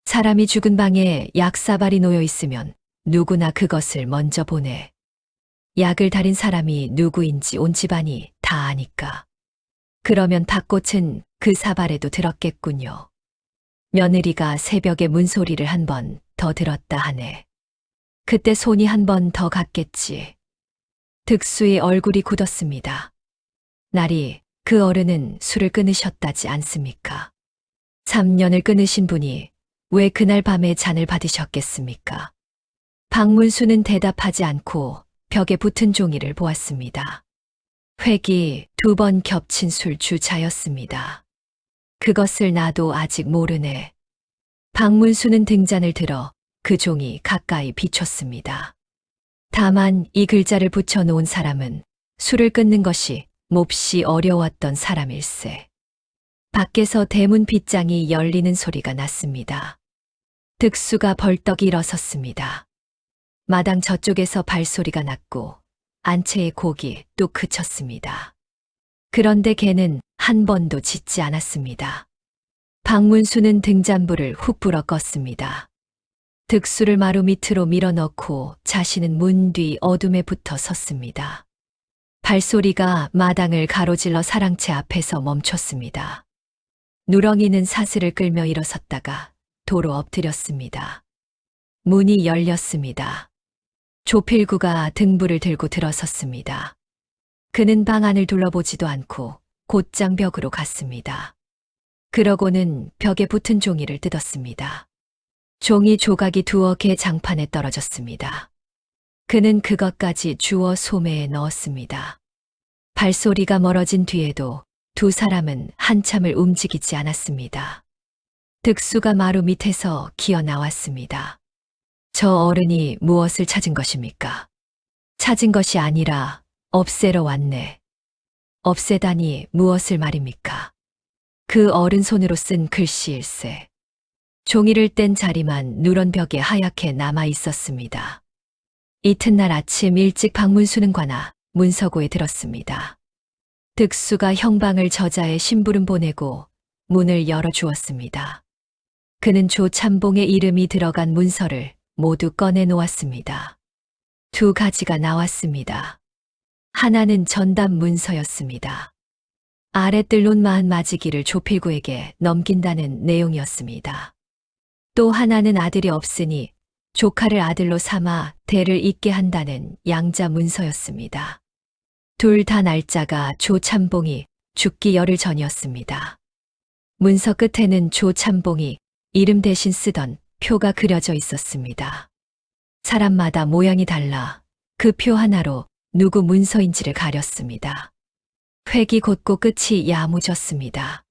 사람이 죽은 방에 약사발이 놓여 있으면 누구나 그것을 먼저 보내. 약을 달인 사람이 누구인지 온 집안이 다 아니까. 그러면 닭꽃은 그 사발에도 들었겠군요. 며느리가 새벽에 문소리를 한 번 더 들었다 하네. 그때 손이 한 번 더 갔겠지. 득수의 얼굴이 굳었습니다. 날이 그 어른은 술을 끊으셨다지 않습니까? 3년을 끊으신 분이 왜 그날 밤에 잔을 받으셨겠습니까? 박문수는 대답하지 않고 벽에 붙은 종이를 보았습니다. 획이 2번 겹친 술 주자였습니다. 그것을 나도 아직 모르네. 박문수는 등잔을 들어 그 종이 가까이 비췄습니다. 다만 이 글자를 붙여놓은 사람은 술을 끊는 것이 몹시 어려웠던 사람일세. 밖에서 대문 빗장이 열리는 소리가 났습니다. 득수가 벌떡 일어섰습니다. 마당 저쪽에서 발소리가 났고 안채의 곡이 뚝 그쳤습니다. 그런데 걔는 한 번도 짖지 않았습니다. 박문수는 등잔불을 훅 불어 껐습니다. 득수를 마루 밑으로 밀어넣고 자신은 문 뒤 어둠에 붙어 섰습니다. 발소리가 마당을 가로질러 사랑채 앞에서 멈췄습니다. 누렁이는 사슬을 끌며 일어섰다가 도로 엎드렸습니다. 문이 열렸습니다. 조필구가 등불을 들고 들어섰습니다. 그는 방 안을 둘러보지도 않고 곧장 벽으로 갔습니다. 그러고는 벽에 붙은 종이를 뜯었습니다. 종이 조각이 두어 개 장판에 떨어졌습니다. 그는 그것까지 주워 소매에 넣었습니다. 발소리가 멀어진 뒤에도 두 사람은 한참을 움직이지 않았습니다. 득수가 마루 밑에서 기어 나왔습니다. 저 어른이 무엇을 찾은 것입니까? 찾은 것이 아니라 없애러 왔네. 없애다니 무엇을 말입니까? 그 어른 손으로 쓴 글씨일세. 종이를 뗀 자리만 누런 벽에 하얗게 남아 있었습니다. 이튿날 아침 일찍 박문수는 관아 문서고에 들었습니다. 득수가 형방을 저자의 심부름 보내고 문을 열어주었습니다. 그는 조참봉의 이름이 들어간 문서를 모두 꺼내 놓았습니다. 두 가지가 나왔습니다. 하나는 전담 문서였습니다. 아래 뜰론 마흔 맞이기를 조필구에게 넘긴다는 내용이었습니다. 또 하나는 아들이 없으니 조카를 아들로 삼아 대를 잇게 한다는 양자 문서였습니다. 둘 다 날짜가 조참봉이 죽기 열흘 전이었습니다. 문서 끝에는 조참봉이 이름 대신 쓰던 표가 그려져 있었습니다. 사람마다 모양이 달라 그 표 하나로 누구 문서인지를 가렸습니다. 획이 곧고 끝이 야무졌습니다.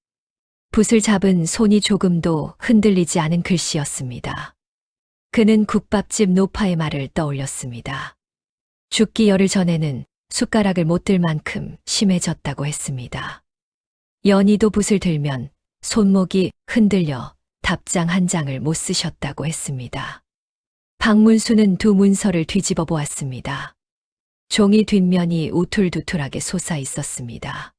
붓을 잡은 손이 조금도 흔들리지 않은 글씨였습니다. 그는 국밥집 노파의 말을 떠올렸습니다. 죽기 열흘 전에는 숟가락을 못 들 만큼 심해졌다고 했습니다. 연희도 붓을 들면 손목이 흔들려 답장 한 장을 못 쓰셨다고 했습니다. 박문수는 두 문서를 뒤집어 보았습니다. 종이 뒷면이 우툴두툴하게 솟아 있었습니다.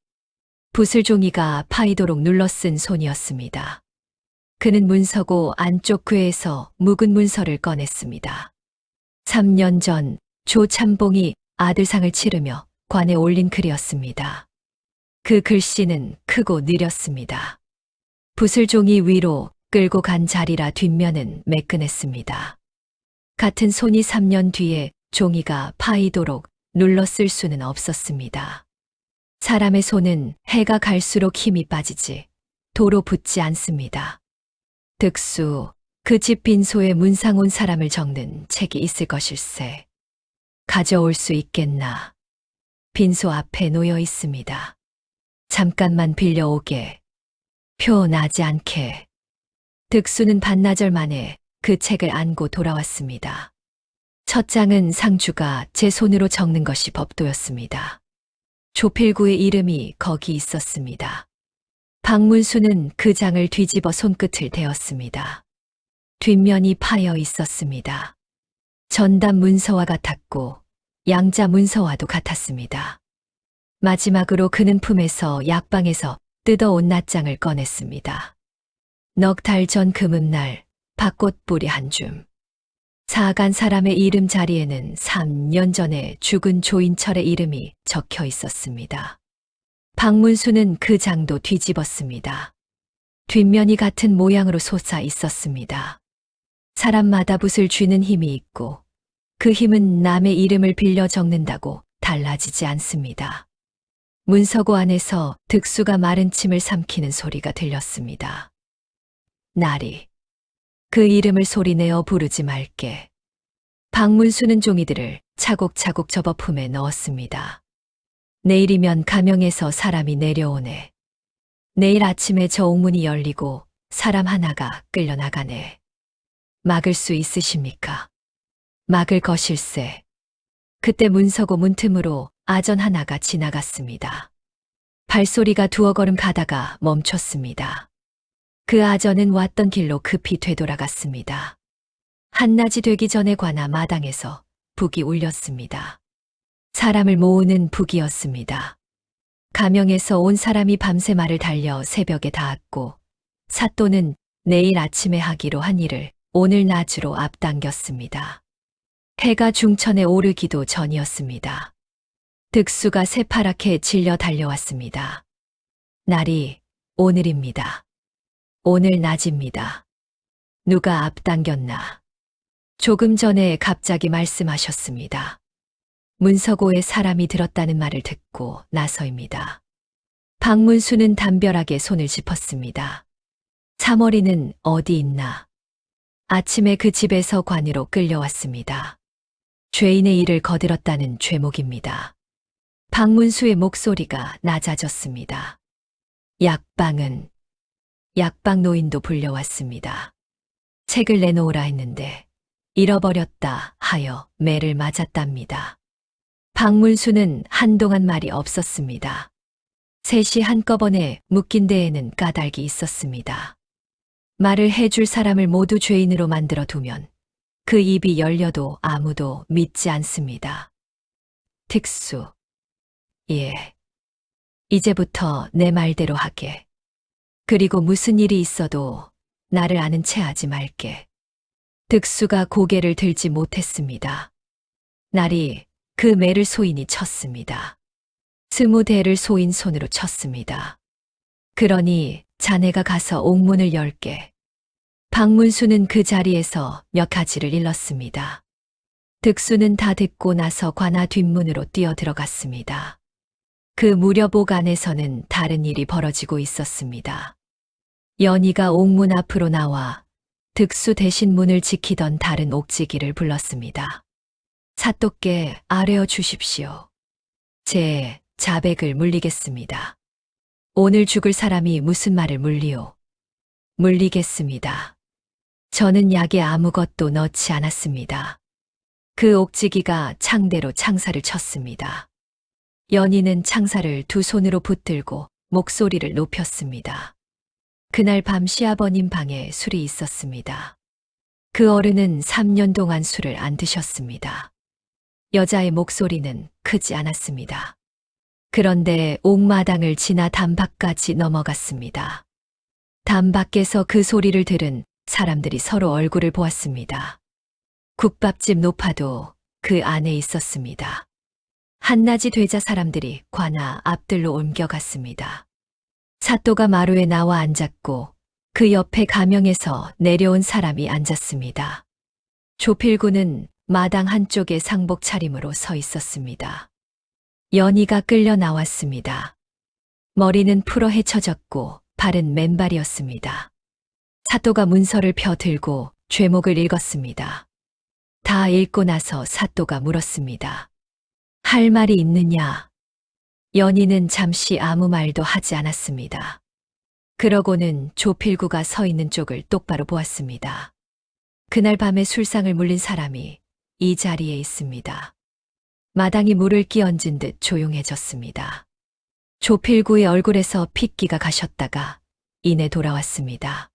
붓을 종이가 파이도록 눌러 쓴 손이었습니다. 그는 문서고 안쪽 궤에서 묵은 문서를 꺼냈습니다. 3년 전 조참봉이 아들상을 치르며 관에 올린 글이었습니다. 그 글씨는 크고 느렸습니다. 붓을 종이 위로 끌고 간 자리라 뒷면은 매끈했습니다. 같은 손이 3년 뒤에 종이가 파이도록 눌러 쓸 수는 없었습니다. 사람의 손은 해가 갈수록 힘이 빠지지 도로 붙지 않습니다. 득수, 그 집 빈소에 문상 온 사람을 적는 책이 있을 것일세. 가져올 수 있겠나. 빈소 앞에 놓여 있습니다. 잠깐만 빌려오게. 표 나지 않게. 득수는 반나절 만에 그 책을 안고 돌아왔습니다. 첫 장은 상주가 제 손으로 적는 것이 법도였습니다. 조필구의 이름이 거기 있었습니다. 박문수는 그 장을 뒤집어 손끝을 대었습니다. 뒷면이 파여 있었습니다. 전담 문서와 같았고 양자 문서와도 같았습니다. 마지막으로 그는 품에서 약방에서 뜯어온 낱장을 꺼냈습니다. 넉 달 전 금음날 밭꽃뿌리 한 줌. 사간 사람의 이름 자리에는 3년 전에 죽은 조인철의 이름이 적혀 있었습니다. 박문수는 그 장도 뒤집었습니다. 뒷면이 같은 모양으로 솟아 있었습니다. 사람마다 붓을 쥐는 힘이 있고 그 힘은 남의 이름을 빌려 적는다고 달라지지 않습니다. 문서고 안에서 득수가 마른 침을 삼키는 소리가 들렸습니다. 나리. 그 이름을 소리내어 부르지 말게. 박문수는 종이들을 차곡차곡 접어 품에 넣었습니다. 내일이면 가명에서 사람이 내려오네. 내일 아침에 저 옥문이 열리고 사람 하나가 끌려나가네. 막을 수 있으십니까? 막을 것일세. 그때 문서고 문틈으로 아전 하나가 지나갔습니다. 발소리가 두어 걸음 가다가 멈췄습니다. 그 아전은 왔던 길로 급히 되돌아갔습니다. 한낮이 되기 전에 관아 마당에서 북이 울렸습니다. 사람을 모으는 북이었습니다. 가명에서 온 사람이 밤새 말을 달려 새벽에 닿았고 사또는 내일 아침에 하기로 한 일을 오늘 낮으로 앞당겼습니다. 해가 중천에 오르기도 전이었습니다. 득수가 새파랗게 질려 달려왔습니다. 날이 오늘입니다. 오늘 낮입니다. 누가 앞당겼나? 조금 전에 갑자기 말씀하셨습니다. 문서고에 사람이 들었다는 말을 듣고 나서입니다. 박문수는 담벼락에 손을 짚었습니다. 사머리는 어디 있나? 아침에 그 집에서 관으로 끌려왔습니다. 죄인의 일을 거들었다는 죄목입니다. 박문수의 목소리가 낮아졌습니다. 약방은 약방 노인도 불려왔습니다. 책을 내놓으라 했는데 잃어버렸다 하여 매를 맞았답니다. 박문수는 한동안 말이 없었습니다. 셋이 한꺼번에 묶인 데에는 까닭이 있었습니다. 말을 해줄 사람을 모두 죄인으로 만들어 두면 그 입이 열려도 아무도 믿지 않습니다. 득수. 예. 이제부터 내 말대로 하게. 그리고 무슨 일이 있어도 나를 아는 체 하지 말게. 득수가 고개를 들지 못했습니다. 날이 그 매를 소인이 쳤습니다. 20대를 소인 손으로 쳤습니다. 그러니 자네가 가서 옥문을 열게. 박문수는 그 자리에서 몇 가지를 일렀습니다. 득수는 다 듣고 나서 관아 뒷문으로 뛰어 들어갔습니다. 그 무렵 안에서는 다른 일이 벌어지고 있었습니다. 연희가 옥문 앞으로 나와 득수 대신 문을 지키던 다른 옥지기를 불렀습니다. 사또께 아뢰어 주십시오. 제 자백을 물리겠습니다. 오늘 죽을 사람이 무슨 말을 물리오? 물리겠습니다. 저는 약에 아무것도 넣지 않았습니다. 그 옥지기가 창대로 창사를 쳤습니다. 연희는 창사를 두 손으로 붙들고 목소리를 높였습니다. 그날 밤 시아버님 방에 술이 있었습니다. 그 어른은 3년 동안 술을 안 드셨습니다. 여자의 목소리는 크지 않았습니다. 그런데 옥마당을 지나 담밖까지 넘어갔습니다. 담 밖에서 그 소리를 들은 사람들이 서로 얼굴을 보았습니다. 국밥집 노파도 그 안에 있었습니다. 한낮이 되자 사람들이 관아 앞들로 옮겨갔습니다. 사또가 마루에 나와 앉았고 그 옆에 가명에서 내려온 사람이 앉았습니다. 조필구는 마당 한쪽에 상복 차림으로 서 있었습니다. 연희가 끌려 나왔습니다. 머리는 풀어 헤쳐졌고 발은 맨발이었습니다. 사또가 문서를 펴 들고 죄목을 읽었습니다. 다 읽고 나서 사또가 물었습니다. 할 말이 있느냐? 연희는 잠시 아무 말도 하지 않았습니다. 그러고는 조필구가 서 있는 쪽을 똑바로 보았습니다. 그날 밤에 술상을 물린 사람이 이 자리에 있습니다. 마당이 물을 끼얹은 듯 조용해졌습니다. 조필구의 얼굴에서 핏기가 가셨다가 이내 돌아왔습니다.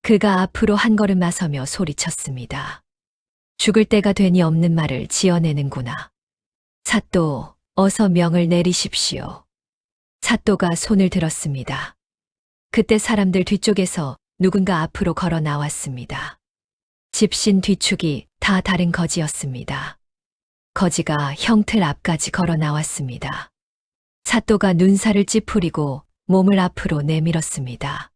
그가 앞으로 한 걸음 나서며 소리쳤습니다. 죽을 때가 되니 없는 말을 지어내는구나. 사또, 어서 명을 내리십시오. 사또가 손을 들었습니다. 그때 사람들 뒤쪽에서 누군가 앞으로 걸어 나왔습니다. 집신 뒤축이 다 다른 거지였습니다. 거지가 형틀 앞까지 걸어 나왔습니다. 사또가 눈살을 찌푸리고 몸을 앞으로 내밀었습니다.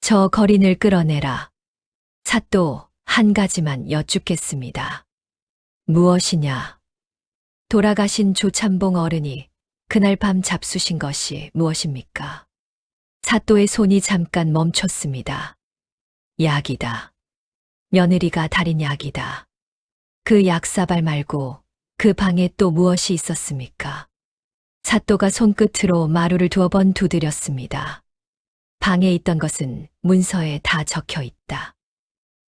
저 거린을 끌어내라. 사또, 한 가지만 여쭙겠습니다. 무엇이냐? 돌아가신 조참봉 어른이 그날 밤 잡수신 것이 무엇입니까? 사또의 손이 잠깐 멈췄습니다. 약이다. 며느리가 달인 약이다. 그 약사발 말고 그 방에 또 무엇이 있었습니까? 사또가 손끝으로 마루를 2번 두드렸습니다. 방에 있던 것은 문서에 다 적혀 있다.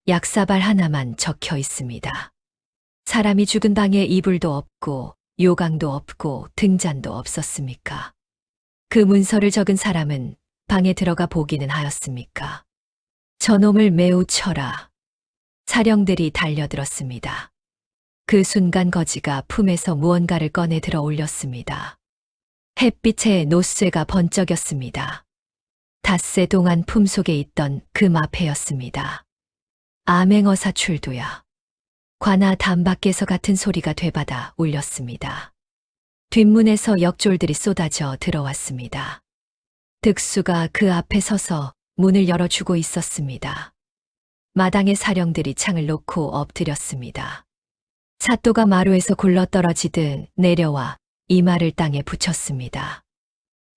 약사발 하나만 적혀 있습니다. 사람이 죽은 방에 이불도 없고 요강도 없고 등잔도 없었습니까? 그 문서를 적은 사람은 방에 들어가 보기는 하였습니까? 저놈을 매우 쳐라. 사령들이 달려들었습니다. 그 순간 거지가 품에서 무언가를 꺼내 들어 올렸습니다. 햇빛에 노쇠가 번쩍였습니다. 닷새 동안 품속에 있던 그 마패였습니다. 암행어사 출두야. 관아 담 밖에서 같은 소리가 되받아 울렸습니다. 뒷문에서 역졸들이 쏟아져 들어왔습니다. 득수가 그 앞에 서서 문을 열어주고 있었습니다. 마당의 사령들이 창을 놓고 엎드렸습니다. 사또가 마루에서 굴러떨어지듯 내려와 이마를 땅에 붙였습니다.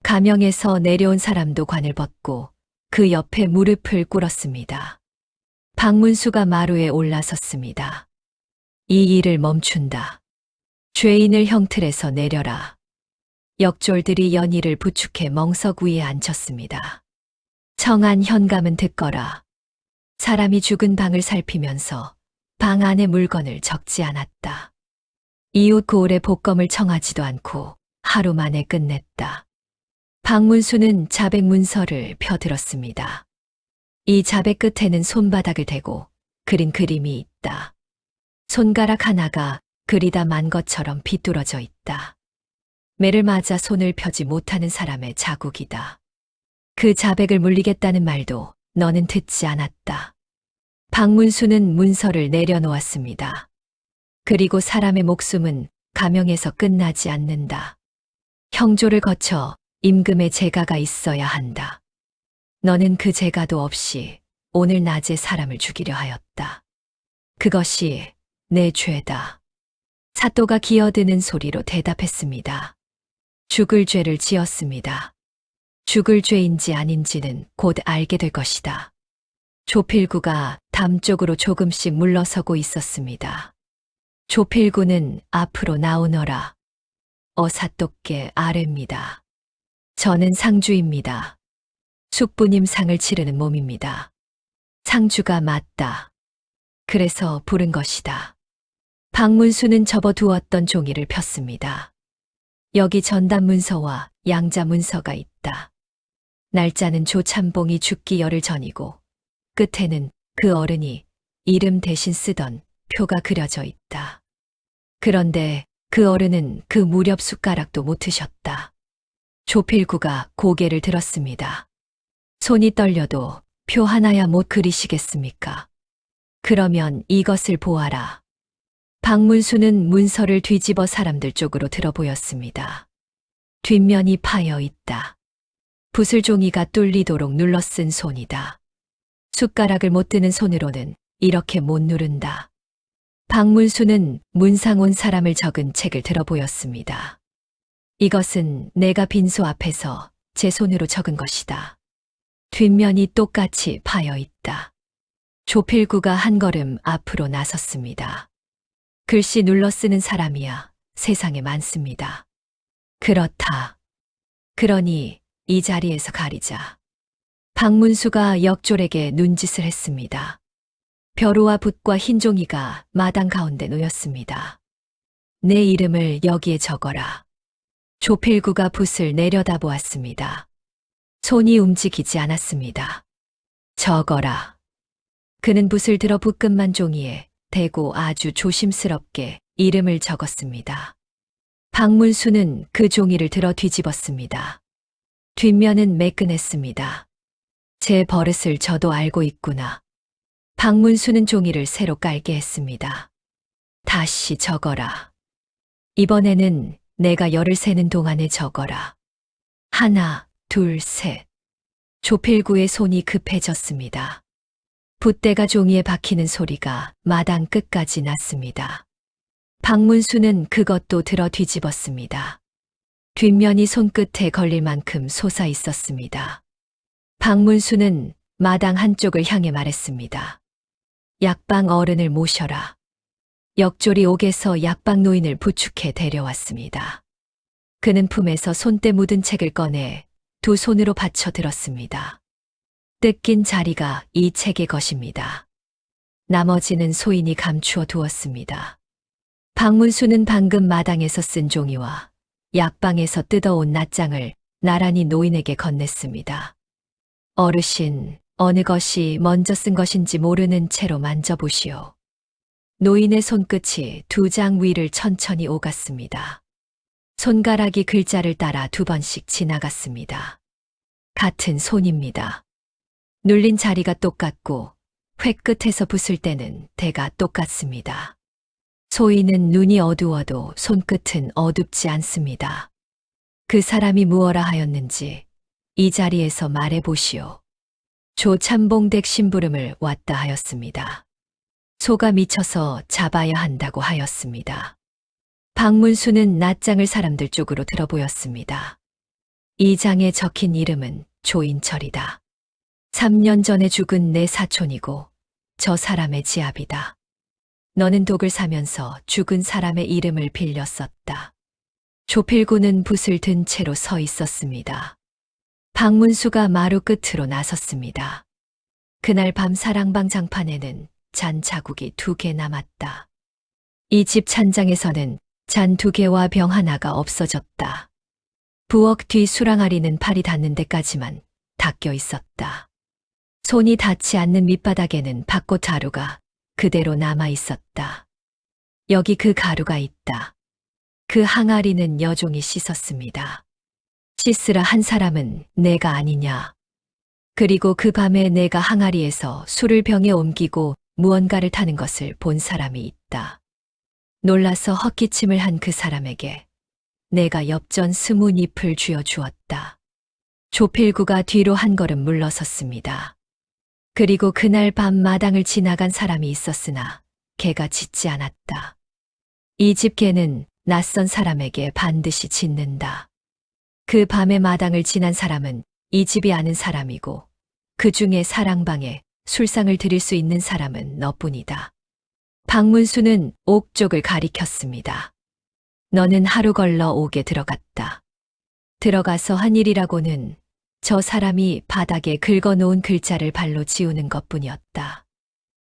가명에서 내려온 사람도 관을 벗고 그 옆에 무릎을 꿇었습니다. 박문수가 마루에 올라섰습니다. 이 일을 멈춘다. 죄인을 형틀에서 내려라. 역졸들이 연희를 부축해 멍석 위에 앉혔습니다. 청한 현감은 듣거라. 사람이 죽은 방을 살피면서 방 안의 물건을 적지 않았다. 이웃 고을의 복검을 청하지도 않고 하루 만에 끝냈다. 박문수는 자백 문서를 펴들었습니다. 이 자백 끝에는 손바닥을 대고 그린 그림이 있다. 손가락 하나가 그리다 만 것처럼 비뚤어져 있다. 매를 맞아 손을 펴지 못하는 사람의 자국이다. 그 자백을 물리겠다는 말도 너는 듣지 않았다. 박문수는 문서를 내려놓았습니다. 그리고 사람의 목숨은 가명에서 끝나지 않는다. 형조를 거쳐 임금의 제가가 있어야 한다. 너는 그 제가도 없이 오늘 낮에 사람을 죽이려 하였다. 그것이 내 죄다. 사또가 기어드는 소리로 대답했습니다. 죽을 죄를 지었습니다. 죽을 죄인지 아닌지는 곧 알게 될 것이다. 조필구가 담 쪽으로 조금씩 물러서고 있었습니다. 조필구는 앞으로 나오너라. 사또께 아뢰입니다. 저는 상주입니다. 숙부님 상을 치르는 몸입니다. 상주가 맞다. 그래서 부른 것이다. 박문수는 접어두었던 종이를 폈습니다. 여기 전담 문서와 양자 문서가 있다. 날짜는 조참봉이 죽기 열흘 전이고 끝에는 그 어른이 이름 대신 쓰던 표가 그려져 있다. 그런데 그 어른은 그 무렵 숟가락도 못 드셨다. 조필구가 고개를 들었습니다. 손이 떨려도 표 하나야 못 그리시겠습니까? 그러면 이것을 보아라. 박문수는 문서를 뒤집어 사람들 쪽으로 들어 보였습니다. 뒷면이 파여 있다. 붓을 종이가 뚫리도록 눌러 쓴 손이다. 숟가락을 못 드는 손으로는 이렇게 못 누른다. 박문수는 문상 온 사람을 적은 책을 들어 보였습니다. 이것은 내가 빈소 앞에서 제 손으로 적은 것이다. 뒷면이 똑같이 파여 있다. 조필구가 한 걸음 앞으로 나섰습니다. 글씨 눌러 쓰는 사람이야 세상에 많습니다. 그렇다. 그러니 이 자리에서 가리자. 박문수가 역졸에게 눈짓을 했습니다. 벼루와 붓과 흰 종이가 마당 가운데 놓였습니다. 내 이름을 여기에 적어라. 조필구가 붓을 내려다 보았습니다. 손이 움직이지 않았습니다. 적어라. 그는 붓을 들어 붓끝만 종이에 대고 아주 조심스럽게 이름을 적었습니다. 박문수는 그 종이를 들어 뒤집었습니다. 뒷면은 매끈했습니다. 제 버릇을 저도 알고 있구나. 박문수는 종이를 새로 깔게 했습니다. 다시 적어라. 이번에는 내가 열을 세는 동안에 적어라. 하나, 둘, 셋. 조필구의 손이 급해졌습니다. 붓대가 종이에 박히는 소리가 마당 끝까지 났습니다. 박문수는 그것도 들어 뒤집었습니다. 뒷면이 손끝에 걸릴 만큼 솟아 있었습니다. 박문수는 마당 한쪽을 향해 말했습니다. 약방 어른을 모셔라. 역졸이 옥에서 약방 노인을 부축해 데려왔습니다. 그는 품에서 손때 묻은 책을 꺼내 두 손으로 받쳐 들었습니다. 뜯긴 자리가 이 책의 것입니다. 나머지는 소인이 감추어 두었습니다. 박문수는 방금 마당에서 쓴 종이와 약방에서 뜯어온 낫장을 나란히 노인에게 건넸습니다. 어르신, 어느 것이 먼저 쓴 것인지 모르는 채로 만져보시오. 노인의 손끝이 두 장 위를 천천히 오갔습니다. 손가락이 글자를 따라 두 번씩 지나갔습니다. 같은 손입니다. 눌린 자리가 똑같고 획 끝에서 붓을 때는 대가 똑같습니다. 소인은 눈이 어두워도 손끝은 어둡지 않습니다. 그 사람이 무엇라 하였는지 이 자리에서 말해 보시오. 조참봉댁 심부름을 왔다 하였습니다. 소가 미쳐서 잡아야 한다고 하였습니다. 박문수는 낫장을 사람들 쪽으로 들어보였습니다. 이 장에 적힌 이름은 조인철이다. 3년 전에 죽은 내 사촌이고 저 사람의 지압이다. 너는 독을 사면서 죽은 사람의 이름을 빌려 썼다. 조필구는 붓을 든 채로 서 있었습니다. 박문수가 마루 끝으로 나섰습니다. 그날 밤 사랑방 장판에는 잔 자국이 2개 남았다. 이 집 찬장에서는 잔 2개와 병 하나가 없어졌다. 부엌 뒤 수랑아리는 팔이 닿는 데까지만 닦여 있었다. 손이 닿지 않는 밑바닥에는 밭꽃 가루가 그대로 남아 있었다. 여기 그 가루가 있다. 그 항아리는 여종이 씻었습니다. 씻으라 한 사람은 내가 아니냐. 그리고 그 밤에 내가 항아리에서 술을 병에 옮기고 무언가를 타는 것을 본 사람이 있다. 놀라서 헛기침을 한 그 사람에게 내가 엽전 20잎을 쥐어 주었다. 조필구가 뒤로 한 걸음 물러섰습니다. 그리고 그날 밤 마당을 지나간 사람이 있었으나 개가 짖지 않았다. 이 집 개는 낯선 사람에게 반드시 짖는다. 그 밤에 마당을 지난 사람은 이 집이 아는 사람이고 그 중에 사랑방에 술상을 드릴 수 있는 사람은 너뿐이다. 박문수는 옥쪽을 가리켰습니다. 너는 하루 걸러 옥에 들어갔다. 들어가서 한 일이라고는 저 사람이 바닥에 긁어놓은 글자를 발로 지우는 것뿐이었다.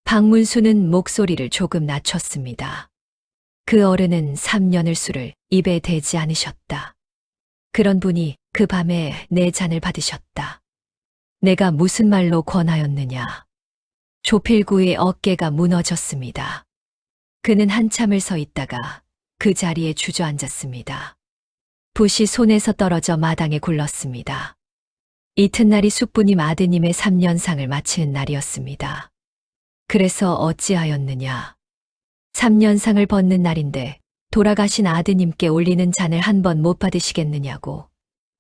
박문수는 목소리를 조금 낮췄습니다. 그 어른은 3년을 술을 입에 대지 않으셨다. 그런 분이 그 밤에 내 잔을 받으셨다. 내가 무슨 말로 권하였느냐. 조필구의 어깨가 무너졌습니다. 그는 한참을 서 있다가 그 자리에 주저앉았습니다. 붓이 손에서 떨어져 마당에 굴렀습니다. 이튿날이 숙부님 아드님의 3년상을 마치는 날이었습니다. 그래서 어찌하였느냐. 3년상을 벗는 날인데 돌아가신 아드님께 올리는 잔을 한 번 못 받으시겠느냐고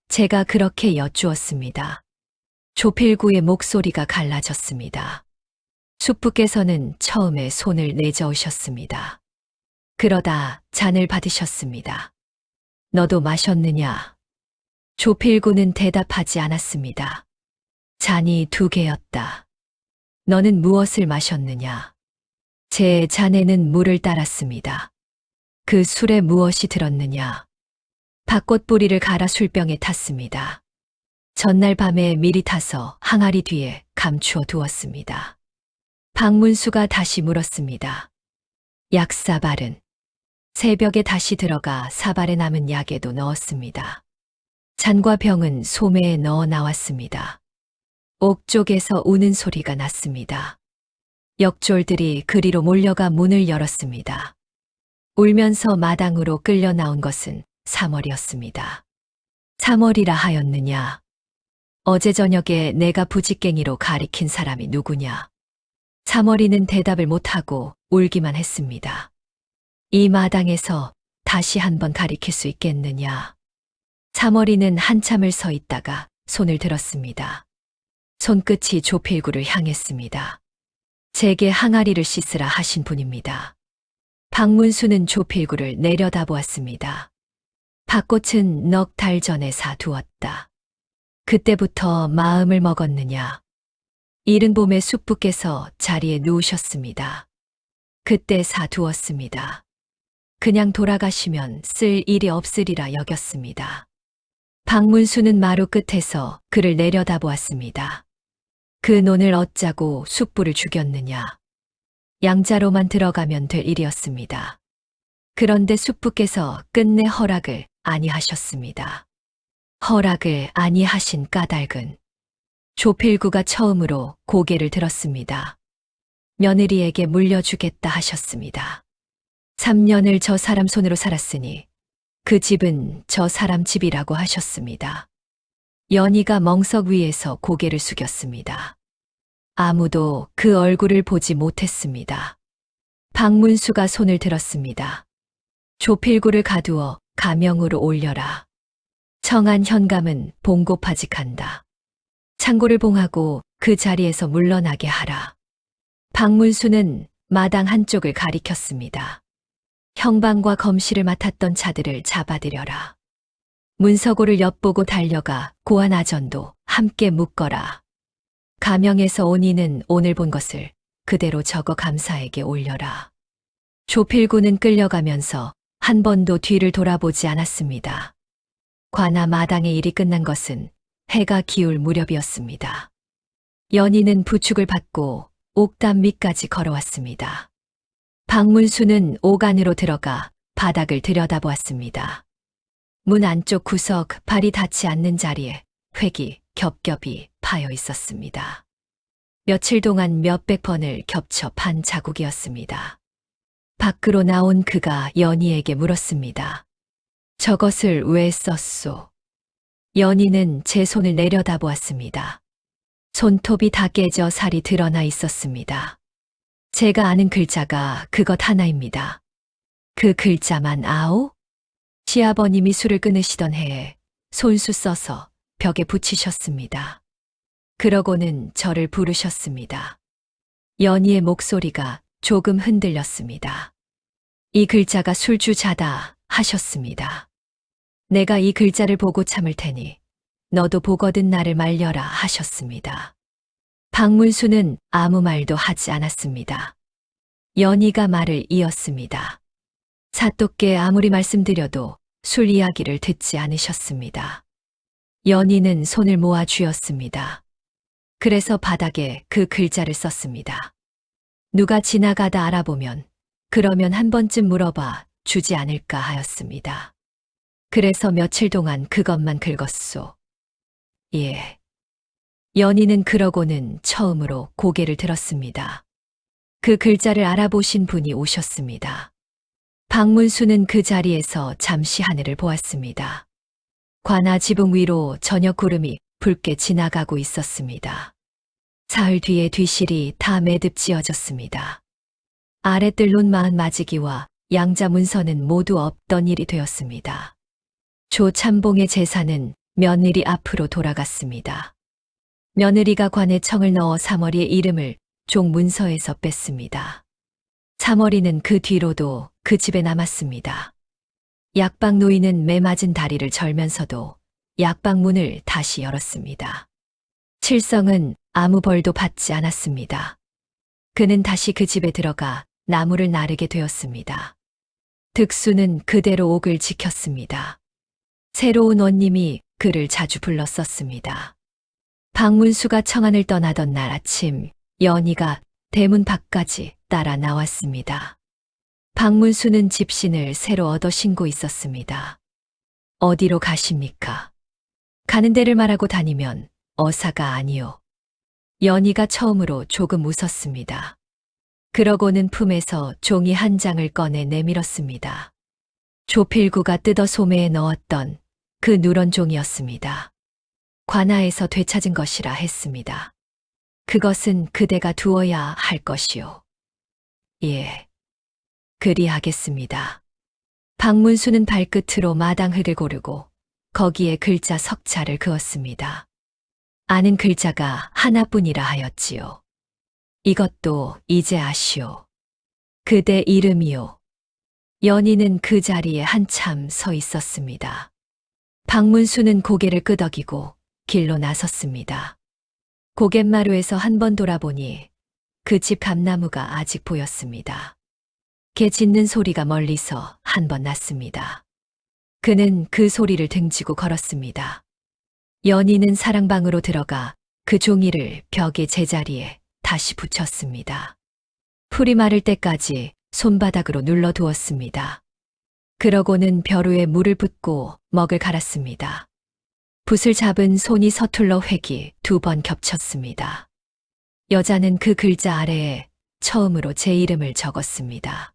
제가 그렇게 여쭈었습니다. 조필구의 목소리가 갈라졌습니다. 숙부께서는 처음에 손을 내저으셨습니다. 그러다 잔을 받으셨습니다. 너도 마셨느냐? 조필구는 대답하지 않았습니다. 잔이 2개였다. 너는 무엇을 마셨느냐? 제 잔에는 물을 따랐습니다. 그 술에 무엇이 들었느냐? 밭꽃 뿌리를 갈아 술병에 탔습니다. 전날 밤에 미리 타서 항아리 뒤에 감추어 두었습니다. 박문수가 다시 물었습니다. 약사발은? 새벽에 다시 들어가 사발에 남은 약에도 넣었습니다. 잔과 병은 소매에 넣어 나왔습니다. 옥쪽에서 우는 소리가 났습니다. 역졸들이 그리로 몰려가 문을 열었습니다. 울면서 마당으로 끌려 나온 것은 3월이었습니다. 3월이라 하였느냐? 어제 저녁에 내가 부직갱이로 가리킨 사람이 누구냐? 3월이는 대답을 못하고 울기만 했습니다. 이 마당에서 다시 한번 가리킬 수 있겠느냐? 3월이는 한참을 서 있다가 손을 들었습니다. 손끝이 조필구를 향했습니다. 제게 항아리를 씻으라 하신 분입니다. 박문수는 조필구를 내려다보았습니다. 밭꽃은 넉 달 전에 사두었다. 그때부터 마음을 먹었느냐? 이른 봄에 숙부께서 자리에 누우셨습니다. 그때 사두었습니다. 그냥 돌아가시면 쓸 일이 없으리라 여겼습니다. 박문수는 마루 끝에서 그를 내려다보았습니다. 그 논을 얻자고 숙부를 죽였느냐? 양자로만 들어가면 될 일이었습니다. 그런데 숙부께서 끝내 허락을 아니하셨습니다. 허락을 아니하신 까닭은 조필구가 처음으로 고개를 들었습니다. 며느리에게 물려주겠다 하셨습니다. 3년을 저 사람 손으로 살았으니 그 집은 저 사람 집이라고 하셨습니다. 연희가 멍석 위에서 고개를 숙였습니다. 아무도 그 얼굴을 보지 못했습니다. 박문수가 손을 들었습니다. 조필구를 가두어 가명으로 올려라. 청한 현감은 봉고파직한다. 창고를 봉하고 그 자리에서 물러나게 하라. 박문수는 마당 한쪽을 가리켰습니다. 형방과 검시를 맡았던 자들을 잡아들여라. 문서고를 엿보고 달려가 고한 아전도 함께 묶어라. 가명에서 온 이는 오늘 본 것을 그대로 적어 감사에게 올려라. 조필구는 끌려가면서 한 번도 뒤를 돌아보지 않았습니다. 관아 마당의 일이 끝난 것은 해가 기울 무렵이었습니다. 연희는 부축을 받고 옥담 밑까지 걸어왔습니다. 박문수는 옥안으로 들어가 바닥을 들여다보았습니다. 문 안쪽 구석 발이 닿지 않는 자리에 획이 겹겹이 파여 있었습니다. 며칠 동안 몇백 번을 겹쳐 판 자국이었습니다. 밖으로 나온 그가 연희에게 물었습니다. 저것을 왜 썼소? 연희는 제 손을 내려다보았습니다. 손톱이 다 깨져 살이 드러나 있었습니다. 제가 아는 글자가 그것 하나입니다. 그 글자만 아오? 시아버님이 술을 끊으시던 해에 손수 써서 벽에 붙이셨습니다. 그러고는 저를 부르셨습니다. 연희의 목소리가 조금 흔들렸습니다. 이 글자가 술주자다 하셨습니다. 내가 이 글자를 보고 참을 테니 너도 보거든 나를 말려라 하셨습니다. 박문수는 아무 말도 하지 않았습니다. 연희가 말을 이었습니다. 사또께 아무리 말씀드려도 술 이야기를 듣지 않으셨습니다. 연희는 손을 모아 쥐었습니다. 그래서 바닥에 그 글자를 썼습니다. 누가 지나가다 알아보면 그러면 한 번쯤 물어봐 주지 않을까 하였습니다. 그래서 며칠 동안 그것만 긁었소. 예. 연희는 그러고는 처음으로 고개를 들었습니다. 그 글자를 알아보신 분이 오셨습니다. 박문수는 그 자리에서 잠시 하늘을 보았습니다. 관아 지붕 위로 저녁 구름이 붉게 지나가고 있었습니다. 사흘 뒤에 뒤실이 다 매듭 지어졌습니다. 아랫뜰론 마흔 마지기와 양자 문서는 모두 없던 일이 되었습니다. 조 참봉의 제사는 며느리 앞으로 돌아갔습니다. 며느리가 관에 청을 넣어 사머리의 이름을 종 문서에서 뺐습니다. 사머리는 그 뒤로도 그 집에 남았습니다. 약방 노인은 매맞은 다리를 절면서도 약방 문을 다시 열었습니다. 칠성은 아무 벌도 받지 않았습니다. 그는 다시 그 집에 들어가 나무를 나르게 되었습니다. 득수는 그대로 옥을 지켰습니다. 새로운 원님이 그를 자주 불렀었습니다. 박문수가 청안을 떠나던 날 아침 연희가 대문 밖까지 따라 나왔습니다. 박문수는 집신을 새로 얻어 신고 있었습니다. 어디로 가십니까? 가는 데를 말하고 다니면 어사가 아니오. 연희가 처음으로 조금 웃었습니다. 그러고는 품에서 종이 한 장을 꺼내 내밀었습니다. 조필구가 뜯어 소매에 넣었던 그 누런 종이었습니다. 관아에서 되찾은 것이라 했습니다. 그것은 그대가 두어야 할 것이오. 예, 그리하겠습니다. 박문수는 발끝으로 마당 흙을 고르고 거기에 글자 석자를 그었습니다. 아는 글자가 하나뿐이라 하였지요. 이것도 이제 아시오. 그대 이름이요. 연희는 그 자리에 한참 서 있었습니다. 박문수는 고개를 끄덕이고 길로 나섰습니다. 고갯마루에서 한 번 돌아보니 그 집 감나무가 아직 보였습니다. 개 짖는 소리가 멀리서 한 번 났습니다. 그는 그 소리를 등지고 걸었습니다. 연희는 사랑방으로 들어가 그 종이를 벽의 제자리에 다시 붙였습니다. 풀이 마를 때까지 손바닥으로 눌러두었습니다. 그러고는 벼루에 물을 붓고 먹을 갈았습니다. 붓을 잡은 손이 서툴러 획이 2번 겹쳤습니다. 여자는 그 글자 아래에 처음으로 제 이름을 적었습니다.